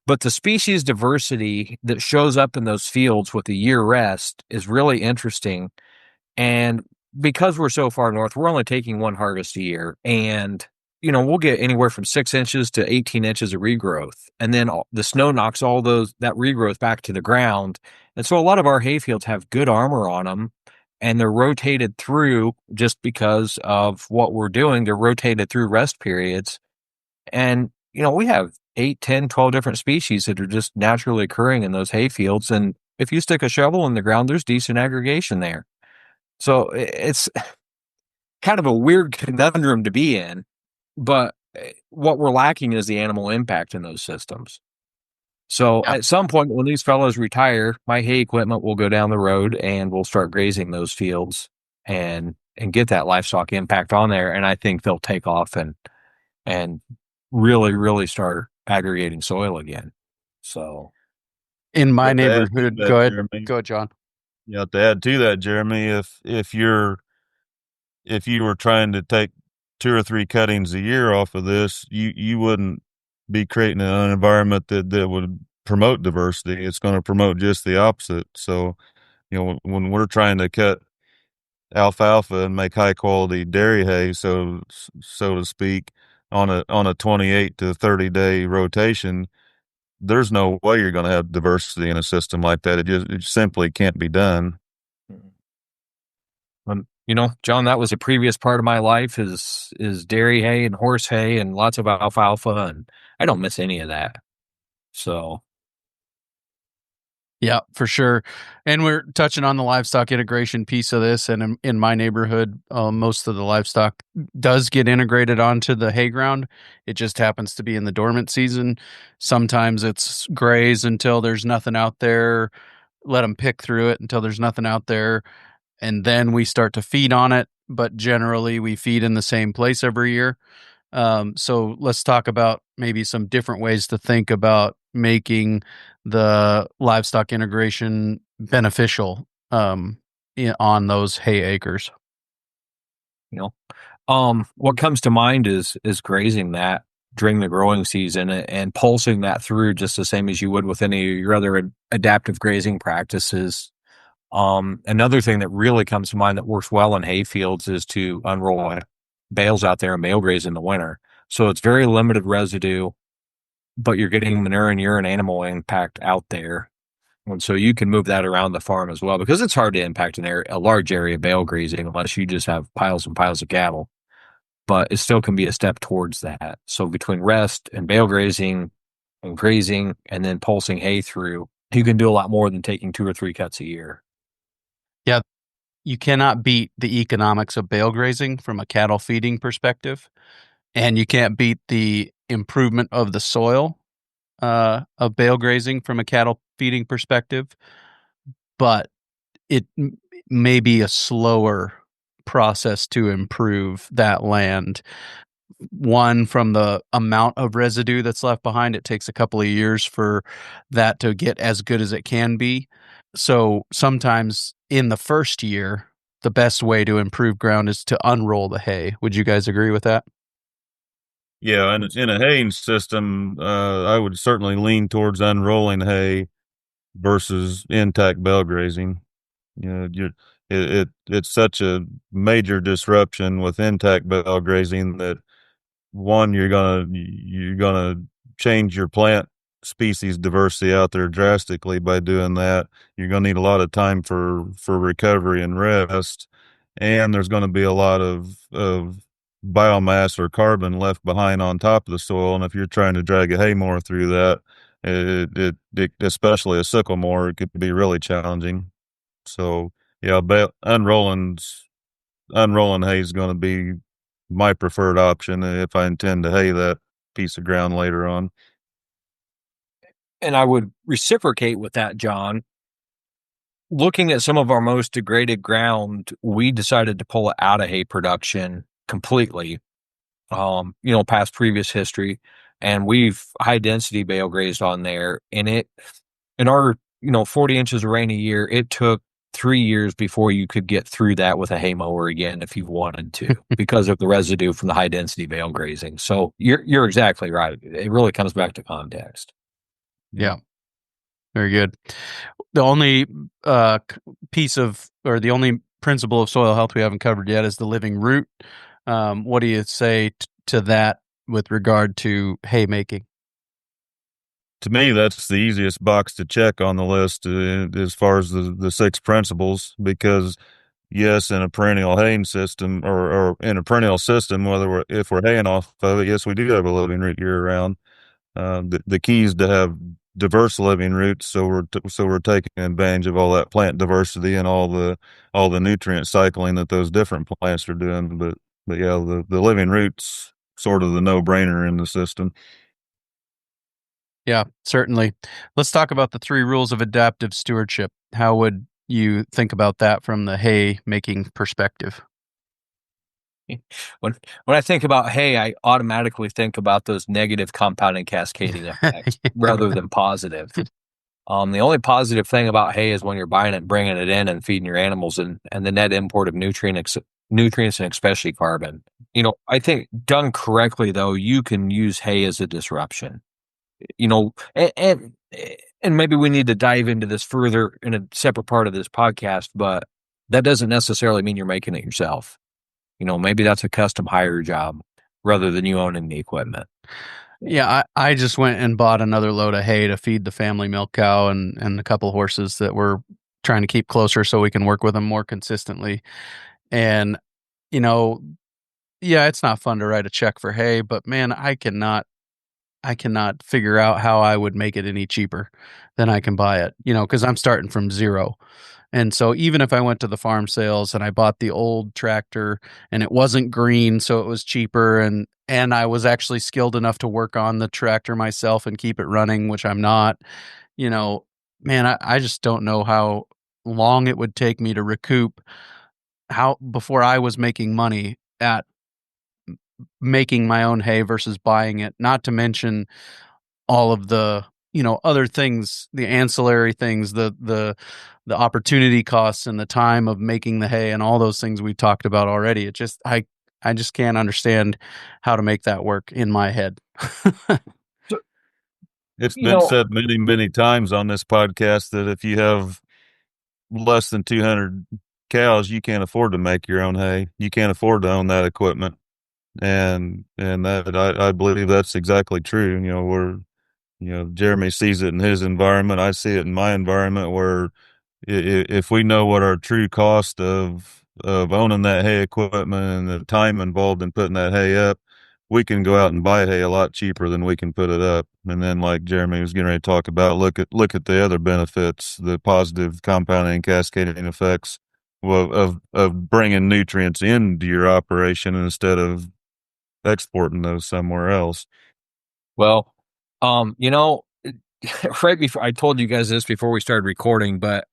But the species diversity that shows up in those fields with a year rest is really interesting. And because we're so far north, we're only taking one harvest a year. And, we'll get anywhere from 6 inches to 18 inches of regrowth. And then the snow knocks all that regrowth back to the ground. And so a lot of our hay fields have good armor on them, and they're rotated through just because of what we're doing. They're rotated through rest periods. And, we have 8, 10, 12 different species that are just naturally occurring in those hay fields. And if you stick a shovel in the ground, there's decent aggregation there. So it's kind of a weird conundrum to be in, but what we're lacking is the animal impact in those systems. So at some point when these fellows retire, my hay equipment will go down the road and we'll start grazing those fields and get that livestock impact on there. And I think they'll take off and really, really start aggregating soil again. So in my neighborhood, go ahead, John. To add to that, Jeremy, if you were trying to take 2 or 3 cuttings a year off of this, you wouldn't be creating an environment that would promote diversity. It's going to promote just the opposite. So, when we're trying to cut alfalfa and make high quality dairy hay, so to speak, on a 28 to 30 day rotation, there's no way you're going to have diversity in a system like that. It simply can't be done. John, that was a previous part of my life is dairy hay and horse hay and lots of alfalfa, and I don't miss any of that. So, yeah, for sure. And we're touching on the livestock integration piece of this. And in my neighborhood, most of the livestock does get integrated onto the hay ground. It just happens to be in the dormant season. Sometimes it's graze until there's nothing out there. Let them pick through it until there's nothing out there. And then we start to feed on it. But generally, we feed in the same place every year. So let's talk about maybe some different ways to think about making the livestock integration beneficial on those hay acres. What comes to mind is grazing that during the growing season and pulsing that through just the same as you would with any of your other adaptive grazing practices. Another thing that really comes to mind that works well in hay fields is to unroll bales out there and bale graze in the winter. So it's very limited residue, but you're getting manure and urine animal impact out there. And so you can move that around the farm as well, because it's hard to impact a large area bale grazing unless you just have piles and piles of cattle. But it still can be a step towards that. So between rest and bale grazing and then pulsing hay through, you can do a lot more than taking 2 or 3 cuts a year. Yeah. You cannot beat the economics of bale grazing from a cattle feeding perspective, and you can't beat the improvement of the soil of bale grazing from a cattle feeding perspective, but it may be a slower process to improve that land. One, from the amount of residue that's left behind, it takes a couple of years for that to get as good as it can be. So sometimes in the first year, the best way to improve ground is to unroll the hay. Would you guys agree with that? Yeah, and in a haying system, I would certainly lean towards unrolling hay versus intact bale grazing. It's such a major disruption with intact bale grazing that one, you're gonna change your plant species diversity out there drastically by doing that. You're gonna need a lot of time for recovery and rest, and there's gonna be a lot of biomass or carbon left behind on top of the soil. And if you're trying to drag a hay mower through that, especially a sickle mower, it could be really challenging. So yeah, unrolling hay is going to be my preferred option if I intend to hay that piece of ground later on. And I would reciprocate with that, John. Looking at some of our most degraded ground, we decided to pull it out of hay production completely, past previous history. And we've high density bale grazed on there. And in our, 40 inches of rain a year, it took 3 years before you could get through that with a hay mower again if you wanted to, because of the residue from the high density bale grazing. So you're exactly right. It really comes back to context. Yeah. Very good. The only the only principle of soil health we haven't covered yet is the living root. What do you say to that with regard to hay making? To me, that's the easiest box to check on the list as far as the 6 principles, because yes, in a perennial haying system or in a perennial system, if we're haying off of it, yes, we do have a living root year round. The key is to have diverse living roots, so we're taking advantage of all that plant diversity and all the nutrient cycling that those different plants are doing. But yeah, the living roots sort of the no-brainer in the system. Yeah, certainly. Let's talk about the 3 rules of adaptive stewardship. How would you think about that from the hay making perspective? When I think about hay, I automatically think about those negative compounding cascading effects rather than positive. The only positive thing about hay is when you're buying it, bringing it in, and feeding your animals, and the net import of nutrients and especially carbon. I think done correctly, though, you can use hay as a disruption. And maybe we need to dive into this further in a separate part of this podcast, but that doesn't necessarily mean you're making it yourself. Maybe that's a custom hire job rather than you owning the equipment. Yeah, I just went and bought another load of hay to feed the family milk cow and a couple horses that we're trying to keep closer so we can work with them more consistently. And, you know, yeah, it's not fun to write a check for hay, but man, I cannot figure out how I would make it any cheaper than I can buy it, because I'm starting from zero. And so even if I went to the farm sales and I bought the old tractor and it wasn't green, so it was cheaper, and I was actually skilled enough to work on the tractor myself and keep it running, which I'm not, man, I just don't know how long it would take me to recoup before I was making money at making my own hay versus buying it, not to mention all of the other things, the ancillary things, the opportunity costs and the time of making the hay and all those things we talked about already. It just I just can't understand how to make that work in my head. It's been said many, many times on this podcast that if you have less than 200 cows, you can't afford to make your own hay. You can't afford to own that equipment. And that I believe that's exactly true. Jeremy sees it in his environment. I see it in my environment, where if we know what our true cost of owning that hay equipment and the time involved in putting that hay up, we can go out and buy hay a lot cheaper than we can put it up. And then, like Jeremy was getting ready to talk about, look at the other benefits, the positive compounding and cascading effects of bringing nutrients into your operation instead of exporting those somewhere else. Well, right before I told you guys this before we started recording, but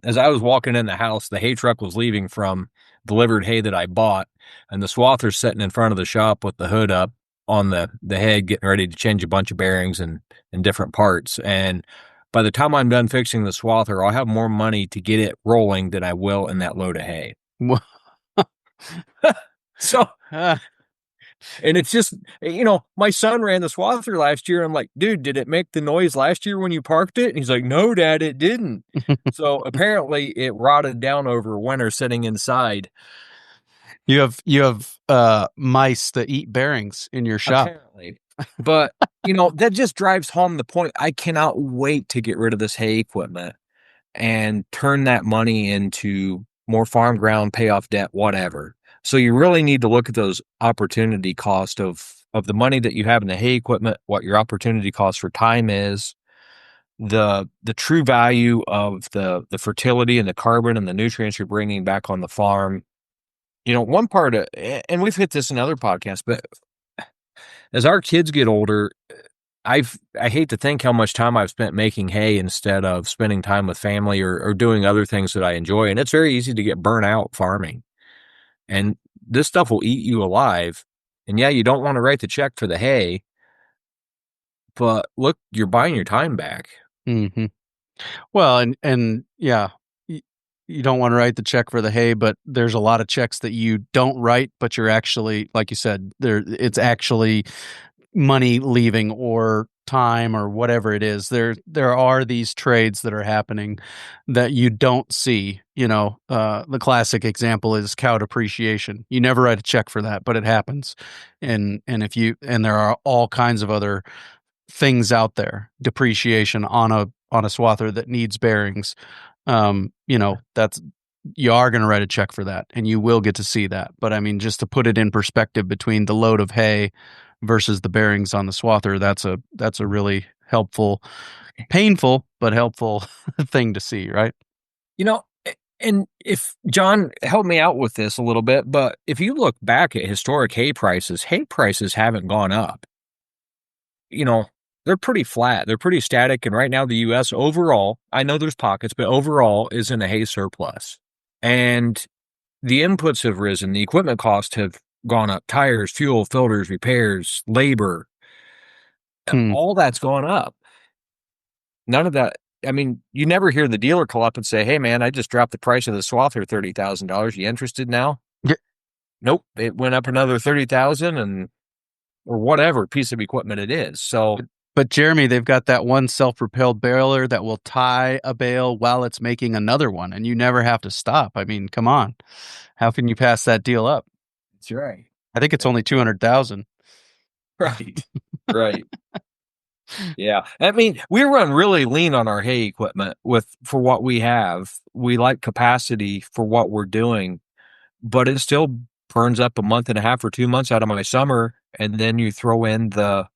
as I was walking in the house, the hay truck was leaving from delivered hay that I bought, and the swather's sitting in front of the shop with the hood up on the head, getting ready to change a bunch of bearings and different parts. And by the time I'm done fixing the swather, I'll have more money to get it rolling than I will in that load of hay. So, and it's just, my son ran the swather last year. I'm like, dude, did it make the noise last year when you parked it? And he's like, no, Dad, it didn't. So apparently it rotted down over winter sitting inside. You have mice that eat bearings in your shop. Apparently. But, that just drives home the point. I cannot wait to get rid of this hay equipment and turn that money into more farm ground, pay off debt, whatever. So you really need to look at those opportunity cost of the money that you have in the hay equipment, what your opportunity cost for time is, the true value of the fertility and the carbon and the nutrients you're bringing back on the farm. One part of, and we've hit this in other podcasts, but as our kids get older, I hate to think how much time I've spent making hay instead of spending time with family or doing other things that I enjoy. And it's very easy to get burnt out farming. And this stuff will eat you alive. And yeah, you don't want to write the check for the hay, but look, you're buying your time back. Mm-hmm. Well, and yeah, you don't want to write the check for the hay, but there's a lot of checks that you don't write, but you're actually, like you said, it's actually money leaving or time or whatever it is. There are these trades that are happening that you don't see. The classic example is cow depreciation. You never write a check for that, but it happens. And there are all kinds of other things out there, depreciation on a swather that needs bearings. That's, you are going to write a check for that and you will get to see that. But I mean, just to put it in perspective between the load of hay versus the bearings on the swather, that's a really helpful, painful, but helpful thing to see, right? And if John, help me out with this a little bit, but if you look back at historic hay prices haven't gone up. They're pretty flat. They're pretty static. And right now the U.S. overall, I know there's pockets, but overall is in a hay surplus. And the inputs have risen. The equipment costs have gone up. Tires, fuel, filters, repairs, labor. All that's gone up. None of that. I mean, you never hear the dealer call up and say, hey, man, I just dropped the price of the swather $30,000. You interested now? Yeah. Nope. It went up another $30,000 or whatever piece of equipment it is. So, but Jeremy, they've got that one self-propelled baler that will tie a bale while it's making another one, and you never have to stop. I mean, come on. How can you pass that deal up? That's right. I think it's only 200,000. Right. Right. Yeah. I mean, we run really lean on our hay equipment for what we have. We like capacity for what we're doing. but it still burns up a month and a half or 2 months out of my summer. And then you throw in the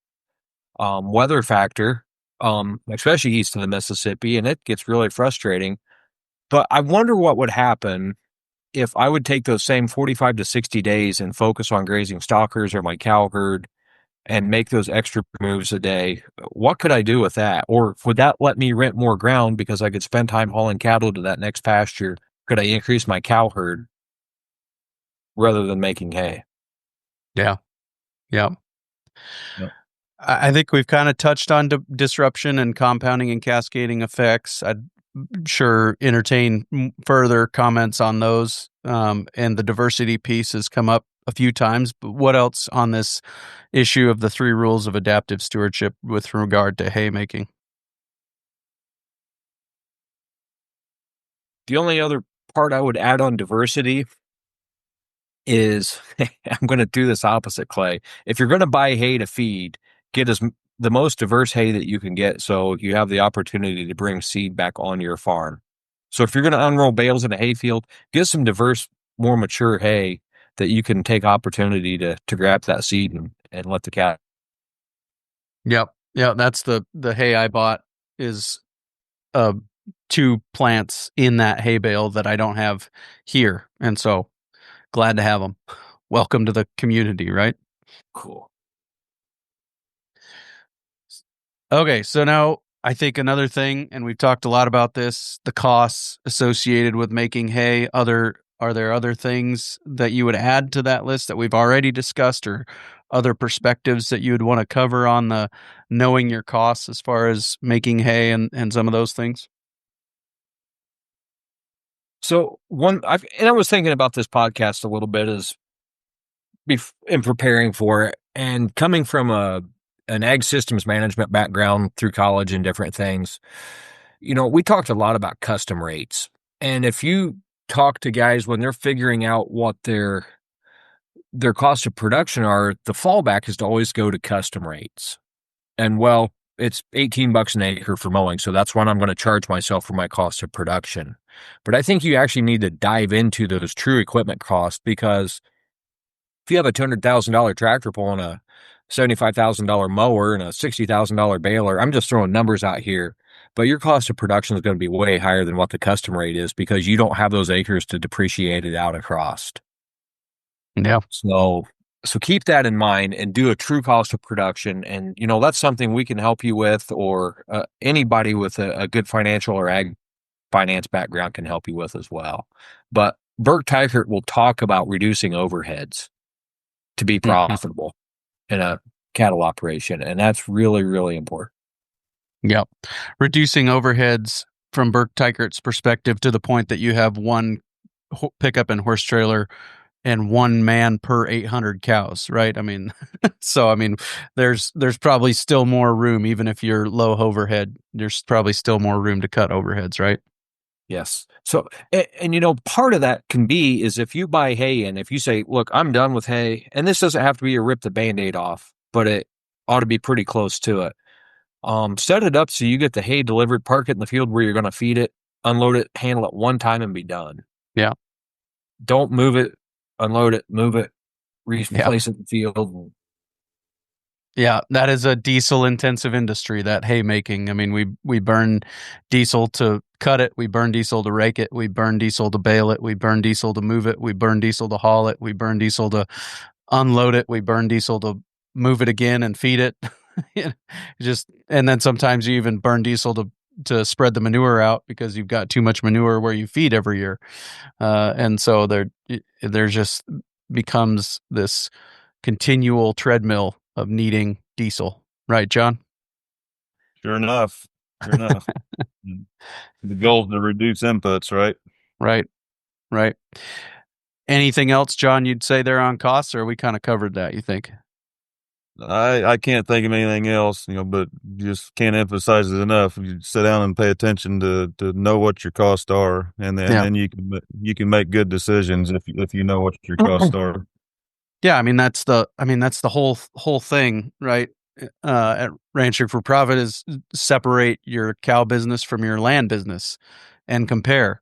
weather factor, especially east of the Mississippi, and it gets really frustrating. But I wonder what would happen if I would take those same 45 to 60 days and focus on grazing stalkers or my cow herd and make those extra moves a day. What could I do with that? Or would that let me rent more ground because I could spend time hauling cattle to that next pasture? Could I increase my cow herd rather than making hay? Yeah. Yeah. Yep. I think we've kind of touched on disruption and compounding and cascading effects. I'd sure entertain further comments on those. And the diversity piece has come up a few times. But what else on this issue of the 3 rules of adaptive stewardship with regard to haymaking? The only other part I would add on diversity is I'm going to do this opposite, Clay. If you're going to buy hay to feed, get the most diverse hay that you can get so you have the opportunity to bring seed back on your farm. So if you're going to unroll bales in a hayfield, get some diverse, more mature hay that you can take opportunity to grab that seed and let the cat. Yep. Yeah, that's the hay I bought is 2 plants in that hay bale that I don't have here. And so glad to have them. Welcome to the community, right? Cool. Okay, so now I think another thing, and we've talked a lot about this, the costs associated with making hay. Are there other things that you would add to that list that we've already discussed, or other perspectives that you would want to cover on the knowing your costs as far as making hay and some of those things? So I was thinking about this podcast a little bit as in preparing for it, and coming from an ag systems management background through college and different things. We talked a lot about custom rates, and if you talk to guys when they're figuring out what their cost of production are, the fallback is to always go to custom rates. And well, it's $18 an acre for mowing, so that's what I'm going to charge myself for my cost of production. But I think you actually need to dive into those true equipment costs, because if you have a $200,000 tractor pulling a $75,000 mower and a $60,000 baler, I'm just throwing numbers out here, but your cost of production is going to be way higher than what the custom rate is because you don't have those acres to depreciate it out across. Yeah. So keep that in mind and do a true cost of production. And, that's something we can help you with, or anybody with a good financial or ag finance background can help you with as well. But Burke Teichert will talk about reducing overheads to be profitable in a cattle operation. And that's really, really important. Yep. Reducing overheads from Burke Teichert's perspective to the point that you have one pickup and horse trailer and 1 man per 800 cows, right? I mean, there's probably still more room, even if you're low overhead, there's probably still more room to cut overheads, right? Yes. So, and part of that can be is if you buy hay and if you say, look, I'm done with hay, and this doesn't have to be a rip the Band-Aid off, but it ought to be pretty close to it. Set it up so you get the hay delivered, park it in the field where you're going to feed it, unload it, handle it one time and be done. Yeah. Don't move it, unload it, move it, replace it in the field. Yeah, that is a diesel intensive industry, that haymaking. I mean, we burn diesel to cut it, we burn diesel to rake it, we burn diesel to bale it, we burn diesel to move it, we burn diesel to haul it, we burn diesel to unload it, we burn diesel to move it again and feed it. And then sometimes you even burn diesel to spread the manure out because you've got too much manure where you feed every year. And so there just becomes this continual treadmill of needing diesel. Right, John? Sure enough. The goal is to reduce inputs, right? Right. Anything else, John, you'd say there on costs, or we kind of covered that, you think? I can't think of anything else, but just can't emphasize it enough. You sit down and pay attention to know what your costs are, and then you can make good decisions if you know what your costs are. Yeah, that's the whole thing, right? At Ranching for Profit is separate your cow business from your land business and compare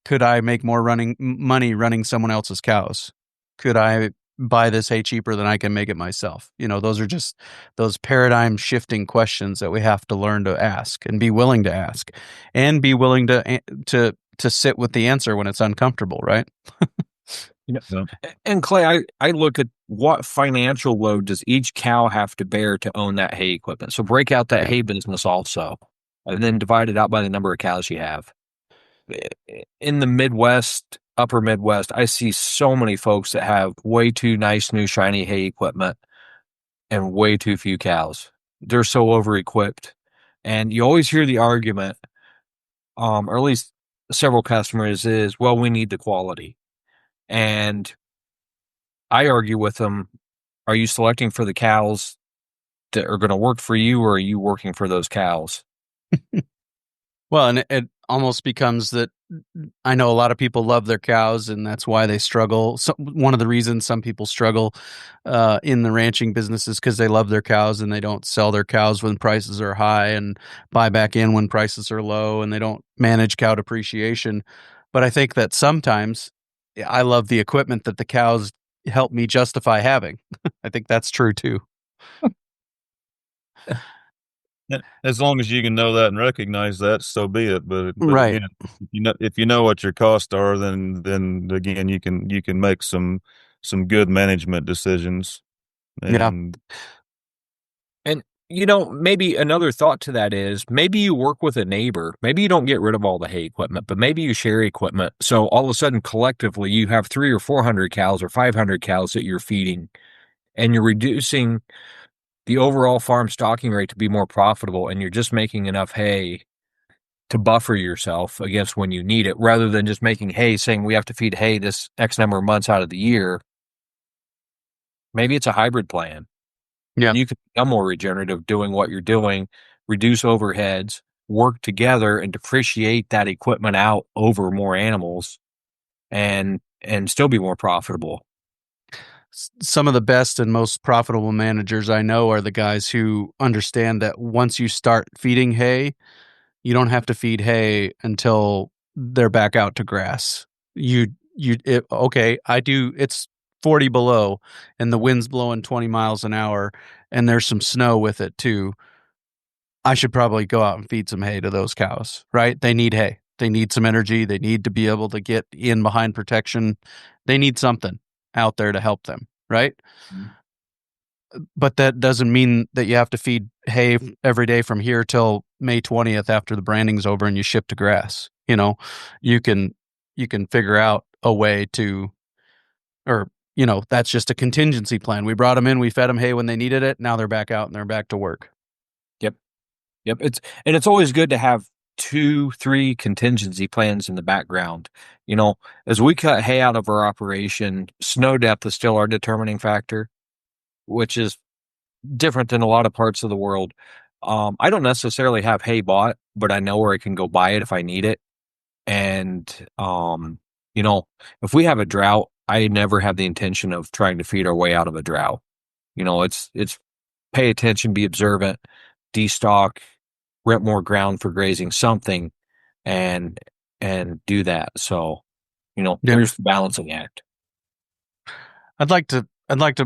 Could I make more money running someone else's cows? Could I buy this hay cheaper than I can make it myself? Those are just those paradigm shifting questions that we have to learn to ask and be willing to ask, and be willing to sit with the answer when it's uncomfortable, right? And Clay, I look at what financial load does each cow have to bear to own that hay equipment. So break out that hay business also, and then divide it out by the number of cows you have. In the Midwest, upper Midwest, I see so many folks that have way too nice, new, shiny hay equipment and way too few cows. They're so over-equipped. And you always hear the argument, or at least several customers, is, well, we need the quality. And I argue with them, are you selecting for the cows that are going to work for you, or are you working for those cows? Well, and it almost becomes that I know a lot of people love their cows, and that's why they struggle. So one of the reasons some people struggle in the ranching business is because they love their cows and they don't sell their cows when prices are high and buy back in when prices are low, and they don't manage cow depreciation. But I think that sometimes I love the equipment that the cows help me justify having. I think that's true too. As long as you can know that and recognize that, so be it. But Right. again, if you know what your costs are, then again you can make some good management decisions. And And maybe another thought to that is maybe you work with a neighbor. Maybe you don't get rid of all the hay equipment, but maybe you share equipment. So all of a sudden, collectively, you have 300 or 400 cows or 500 cows that you're feeding, and you're reducing the overall farm stocking rate to be more profitable, and you're just making enough hay to buffer yourself against when you need it, rather than just making hay saying we have to feed hay this X number of months out of the year. Maybe it's a hybrid plan. Yeah. You can become more regenerative doing what you're doing, reduce overheads, work together, and depreciate that equipment out over more animals, and still be more profitable. Some of the best and most profitable managers I know are the guys who understand that once you start feeding hay, you don't have to feed hay until they're back out to grass. It's 40 below and the wind's blowing 20 miles an hour and there's some snow with it too. I should probably go out and feed some hay to those cows, right? They need hay. They need some energy. They need to be able to get in behind protection. They need something out there to help them, right? Mm-hmm. But that doesn't mean that you have to feed hay every day from here till May 20th after the branding's over and you ship to grass. You can figure out a way to, or that's just a contingency plan. We brought them in, we fed them hay when they needed it. Now they're back out and they're back to work. Yep. It's always good to have 2-3 contingency plans in the background. As we cut hay out of our operation, snow depth is still our determining factor, which is different than a lot of parts of the world. I don't necessarily have hay bought, but I know where I can go buy it if I need it. And, if we have a drought, I never have the intention of trying to feed our way out of a drought. It's pay attention, be observant, destock, rent more ground for grazing, something, and do that. So, there's the balancing act. I'd like to,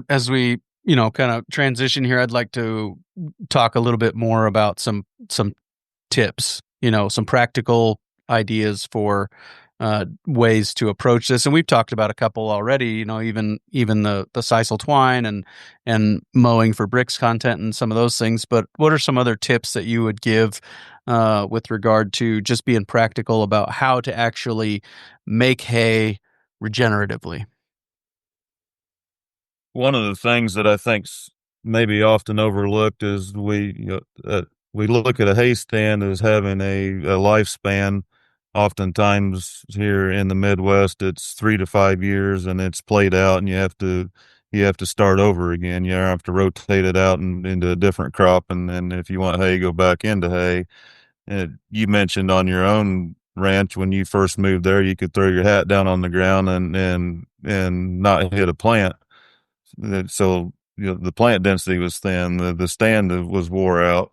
as we, kind of transition here, I'd like to talk a little bit more about some tips, some practical ideas for ways to approach this. And we've talked about a couple already, even the sisal twine and mowing for bricks content and some of those things. But what are some other tips that you would give with regard to just being practical about how to actually make hay regeneratively? One of the things that I think's maybe often overlooked is we look at a hay stand as having a lifespan. Oftentimes here in the Midwest, it's 3 to 5 years, and it's played out, and you have to start over again. You have to rotate it out into a different crop, and if you want hay, go back into hay. And you mentioned on your own ranch when you first moved there, you could throw your hat down on the ground and not hit a plant. So the plant density was thin, the stand was wore out.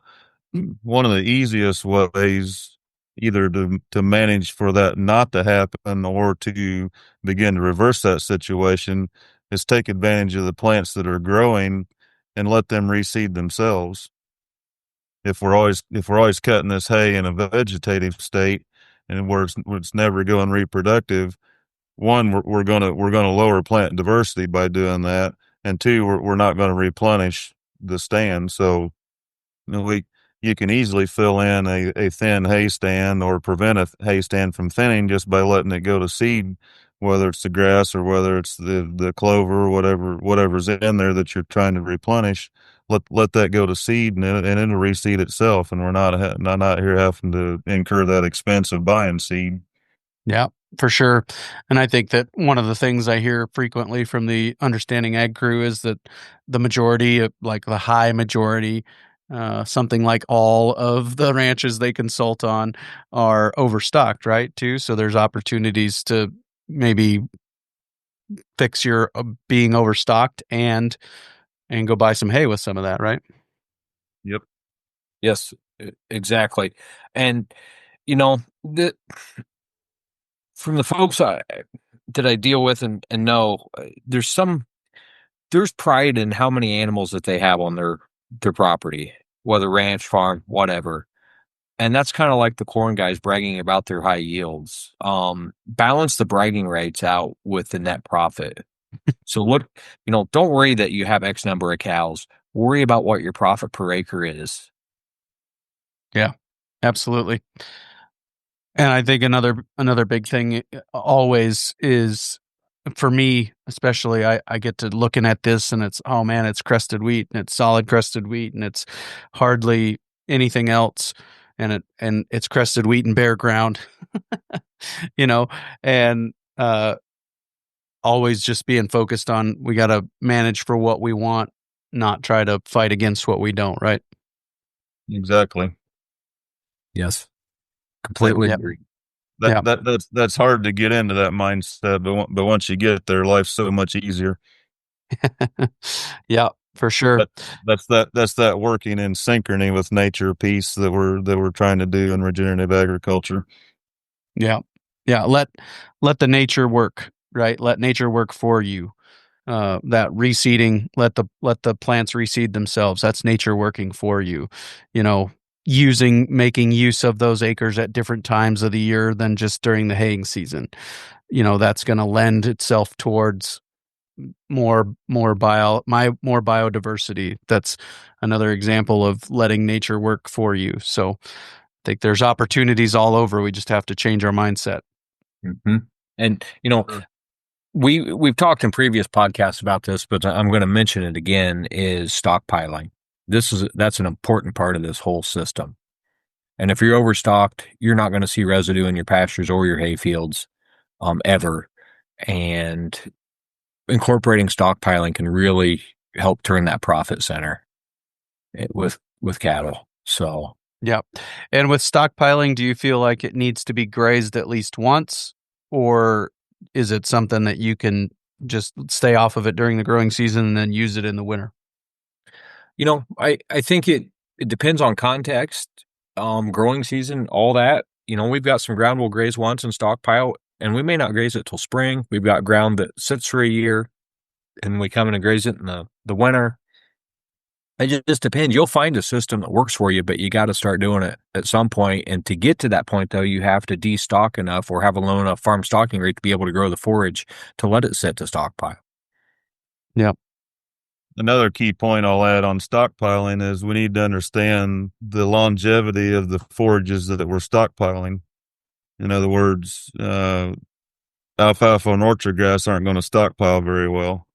One of the easiest ways either to manage for that not to happen or to begin to reverse that situation, is take advantage of the plants that are growing and let them reseed themselves. If we're always cutting this hay in a vegetative state and where it's never going reproductive, one, we're gonna lower plant diversity by doing that, and two, we're not going to replenish the stand. So you can easily fill in a thin hay stand or prevent a hay stand from thinning just by letting it go to seed, whether it's the grass or whether it's the clover or whatever's in there that you're trying to replenish. Let that go to seed, and it'll reseed itself, and we're not here having to incur that expense of buying seed. Yeah, for sure. And I think that one of the things I hear frequently from the Understanding Ag crew is that the majority, like the high majority, something like all of the ranches they consult on are overstocked, right? Too. So there's opportunities to maybe fix your being overstocked and go buy some hay with some of that, right? Yep. Yes, exactly. And, you know, from the folks that I deal with and know, there's pride in how many animals that they have on their property, whether ranch, farm, whatever. And that's kind of like the corn guys bragging about their high yields. Balance the bragging rates out with the net profit. So look, don't worry that you have X number of cows. Worry about what your profit per acre is. Yeah, absolutely. And I think another big thing always is, for me especially, I get to looking at this and it's, oh man, it's crested wheat and it's solid crested wheat and it's hardly anything else, and it's crested wheat and bare ground, and always just being focused on, we got to manage for what we want, not try to fight against what we don't, right? Exactly. Yes. Completely agree. That's hard to get into that mindset, but once you get there, life's so much easier. Yeah, for sure. That's that working in synchrony with nature piece that we're trying to do in regenerative agriculture. Yeah. Let the nature work, right? Let nature work for you. That reseeding, let the plants reseed themselves. That's nature working for you. Making use of those acres at different times of the year than just during the haying season. That's going to lend itself towards more biodiversity. That's another example of letting nature work for you. So I think there's opportunities all over. We just have to change our mindset. Mm-hmm. And we've talked in previous podcasts about this, but I'm going to mention it again, is stockpiling. That's an important part of this whole system. And if you're overstocked, you're not going to see residue in your pastures or your hay fields ever. And incorporating stockpiling can really help turn that profit center with cattle. So yeah. And with stockpiling, do you feel like it needs to be grazed at least once, or is it something that you can just stay off of it during the growing season and then use it in the winter? I think it depends on context, growing season, all that. We've got some ground we'll graze once and stockpile, and we may not graze it till spring. We've got ground that sits for a year, and we come in and graze it in the winter. It just depends. You'll find a system that works for you, but you got to start doing it at some point. And to get to that point, though, you have to destock enough or have a low enough farm stocking rate to be able to grow the forage to let it sit to stockpile. Yeah. Another key point I'll add on stockpiling is we need to understand the longevity of the forages that we're stockpiling. In other words, alfalfa and orchard grass aren't going to stockpile very well.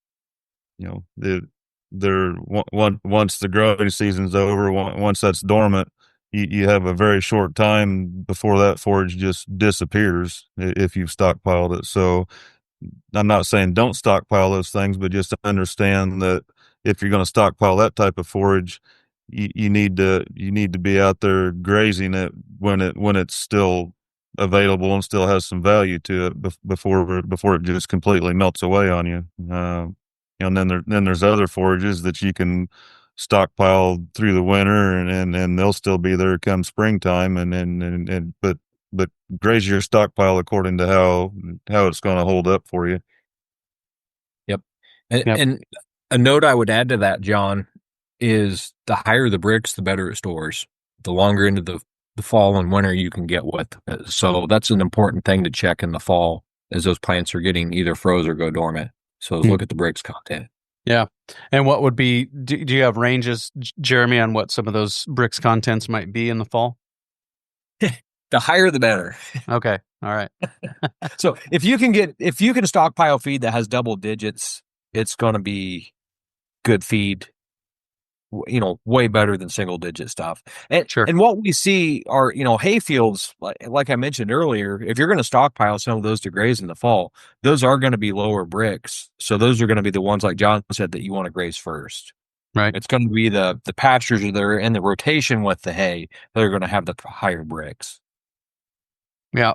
Once the growing season's over, once that's dormant, you have a very short time before that forage just disappears if you've stockpiled it. So I'm not saying don't stockpile those things, but just understand that if you're going to stockpile that type of forage, you need to be out there grazing it when it's still available and still has some value to it before it just completely melts away on you. And then there's other forages that you can stockpile through the winter and they'll still be there come springtime, but graze your stockpile according to how it's going to hold up for you. Yep. Yep. And a note I would add to that, John, is the higher the bricks, the better it stores. The longer into the fall and winter you can get with. So that's an important thing to check in the fall as those plants are getting either froze or go dormant. So look at the bricks content. Yeah. And what would be, do you have ranges, Jeremy, on what some of those bricks contents might be in the fall? The higher the better. Okay. All right. So if you can stockpile feed that has double digits, it's going to be good feed, way better than single digit stuff. And Sure. And what we see are, hay fields, like I mentioned earlier, if you're going to stockpile some of those to graze in the fall, those are going to be lower bricks. So those are going to be the ones, like John said, that you want to graze first. Right. It's going to be the pastures that are in the rotation with the hay that are going to have the higher bricks. Yeah.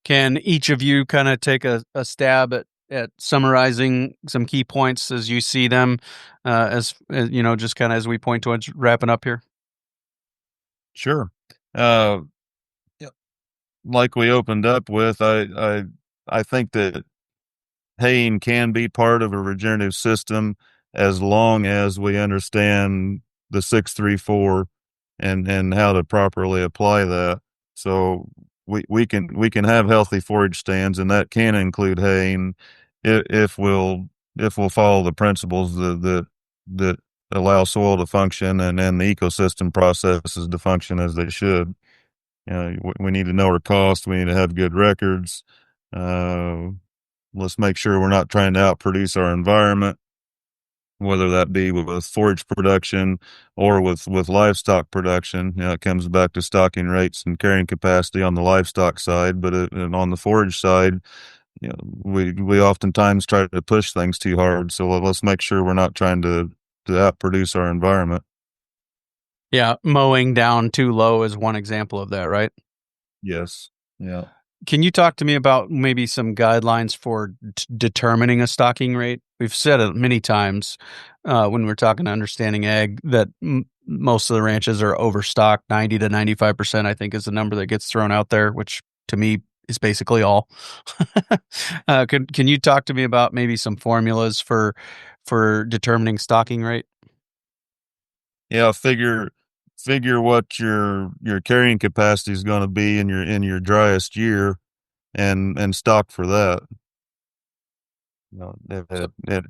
Can each of you kind of take a stab at summarizing some key points as you see them, as just kind of as we point towards wrapping up here? Sure. Like we opened up with, I think that haying can be part of a regenerative system as long as we understand the 634 and how to properly apply that. So we can have healthy forage stands, and that can include haying if we'll follow the principles that allow soil to function and the ecosystem processes to function as they should. We need to know our cost. We need to have good records. Let's make sure we're not trying to outproduce our environment, whether that be with forage production or with livestock production. It comes back to stocking rates and carrying capacity on the livestock side, but and on the forage side, we oftentimes try to push things too hard. So let's make sure we're not trying to outproduce our environment. Yeah, mowing down too low is one example of that, right? Yes. Yeah. Can you talk to me about maybe some guidelines for determining a stocking rate? We've said it many times when we're talking to Understanding Ag that most of the ranches are overstocked. 90 to 95%, I think, is the number that gets thrown out there, which to me is basically all. Can you talk to me about maybe some formulas for determining stocking rate? Yeah, figure what your carrying capacity is going to be in your driest year, and stock for that.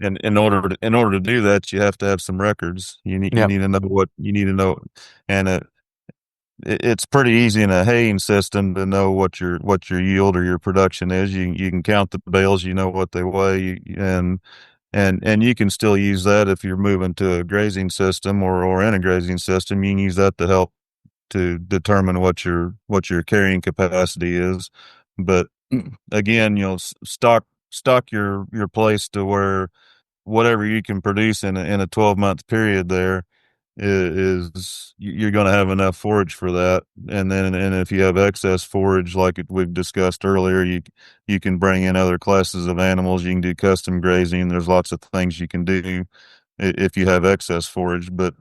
And in order to do that, you have to have some records. You need to know what you need to know, and it's pretty easy in a haying system to know what your yield or your production is. You can count the bales, you know what they weigh, and you can still use that if you're moving to a grazing system or in a grazing system. You can use that to help to determine what your carrying capacity is. But again, stock your place to where whatever you can produce in a 12-month period there is you're going to have enough forage for that. And if you have excess forage, like we've discussed earlier, you can bring in other classes of animals. You can do custom grazing. There's lots of things you can do if you have excess forage. But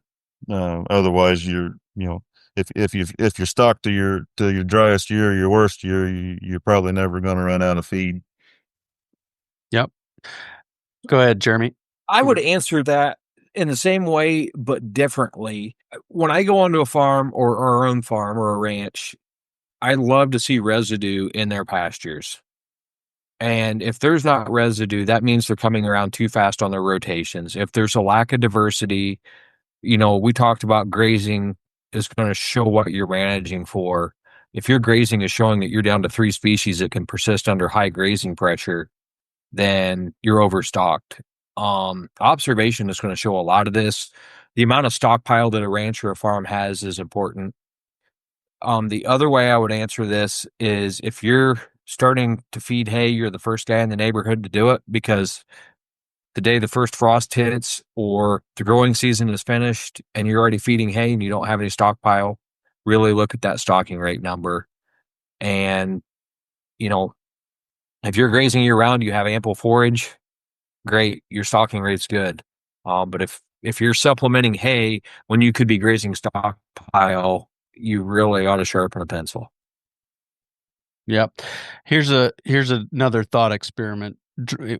otherwise, if you're stocked to your driest year, your worst year, you're probably never going to run out of feed. Yep. Go ahead, Jeremy. I would answer that in the same way, but differently. When I go onto a farm or our own farm or a ranch, I love to see residue in their pastures. And if there's not residue, that means they're coming around too fast on their rotations. If there's a lack of diversity, we talked about grazing is going to show what you're managing for. If your grazing is showing that you're down to 3 species that can persist under high grazing pressure, then you're overstocked. Observation is going to show a lot of this. The amount of stockpile that a ranch or a farm has is important. The other way I would answer this is if you're starting to feed hay, you're the first guy in the neighborhood to do it, because the day the first frost hits or the growing season is finished and you're already feeding hay and you don't have any stockpile, really look at that stocking rate number. And, if you're grazing year round, you have ample forage, great, your stocking rate's good. But if you're supplementing hay when you could be grazing stockpile, you really ought to sharpen a pencil. Yep. Here's another thought experiment.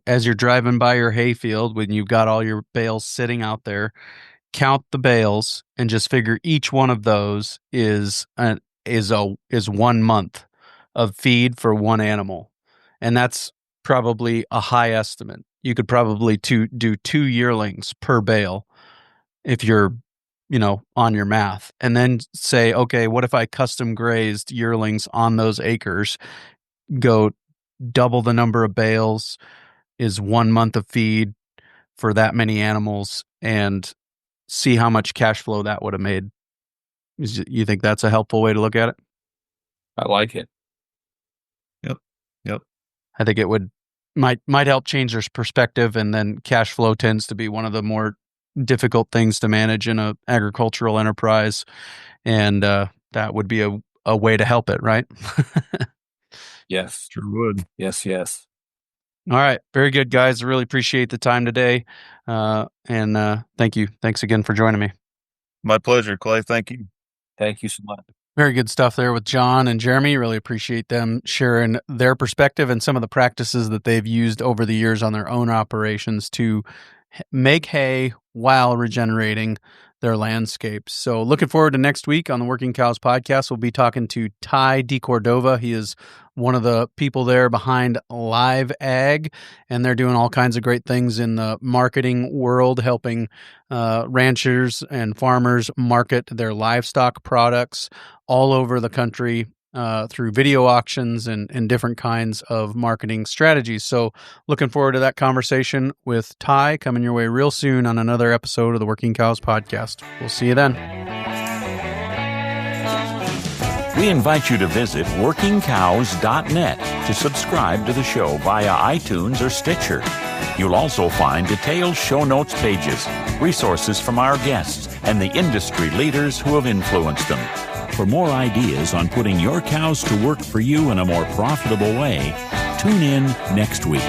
As you're driving by your hayfield, when you've got all your bales sitting out there, count the bales and just figure each one of those is 1 month of feed for one animal, and that's probably a high estimate. You could probably do 2 yearlings per bale if you're on your math, and then say, okay, what if I custom grazed yearlings on those acres? Go double the number of bales is 1 month of feed for that many animals, and see how much cash flow that would have made. You think that's a helpful way to look at it? I like it. Yep. I think it might help change their perspective, and then cash flow tends to be one of the more difficult things to manage in a agricultural enterprise, and that would be a way to help it, right? Yes. Sure would. Yes. All right. Very good, guys. I really appreciate the time today. And thank you. Thanks again for joining me. My pleasure, Clay. Thank you. Thank you so much. Very good stuff there with John and Jeremy. Really appreciate them sharing their perspective and some of the practices that they've used over the years on their own operations to make hay while regenerating their landscapes. So looking forward to next week on the Working Cows podcast. We'll be talking to Ty DeCordova. He is one of the people there behind Live Ag, and they're doing all kinds of great things in the marketing world, helping ranchers and farmers market their livestock products all over the country through video auctions and different kinds of marketing strategies. So looking forward to that conversation with Ty coming your way real soon on another episode of the Working Cows podcast. We'll see you then. We invite you to visit workingcows.net to subscribe to the show via iTunes or Stitcher. You'll also find detailed show notes pages, resources from our guests, and the industry leaders who have influenced them. For more ideas on putting your cows to work for you in a more profitable way, tune in next week.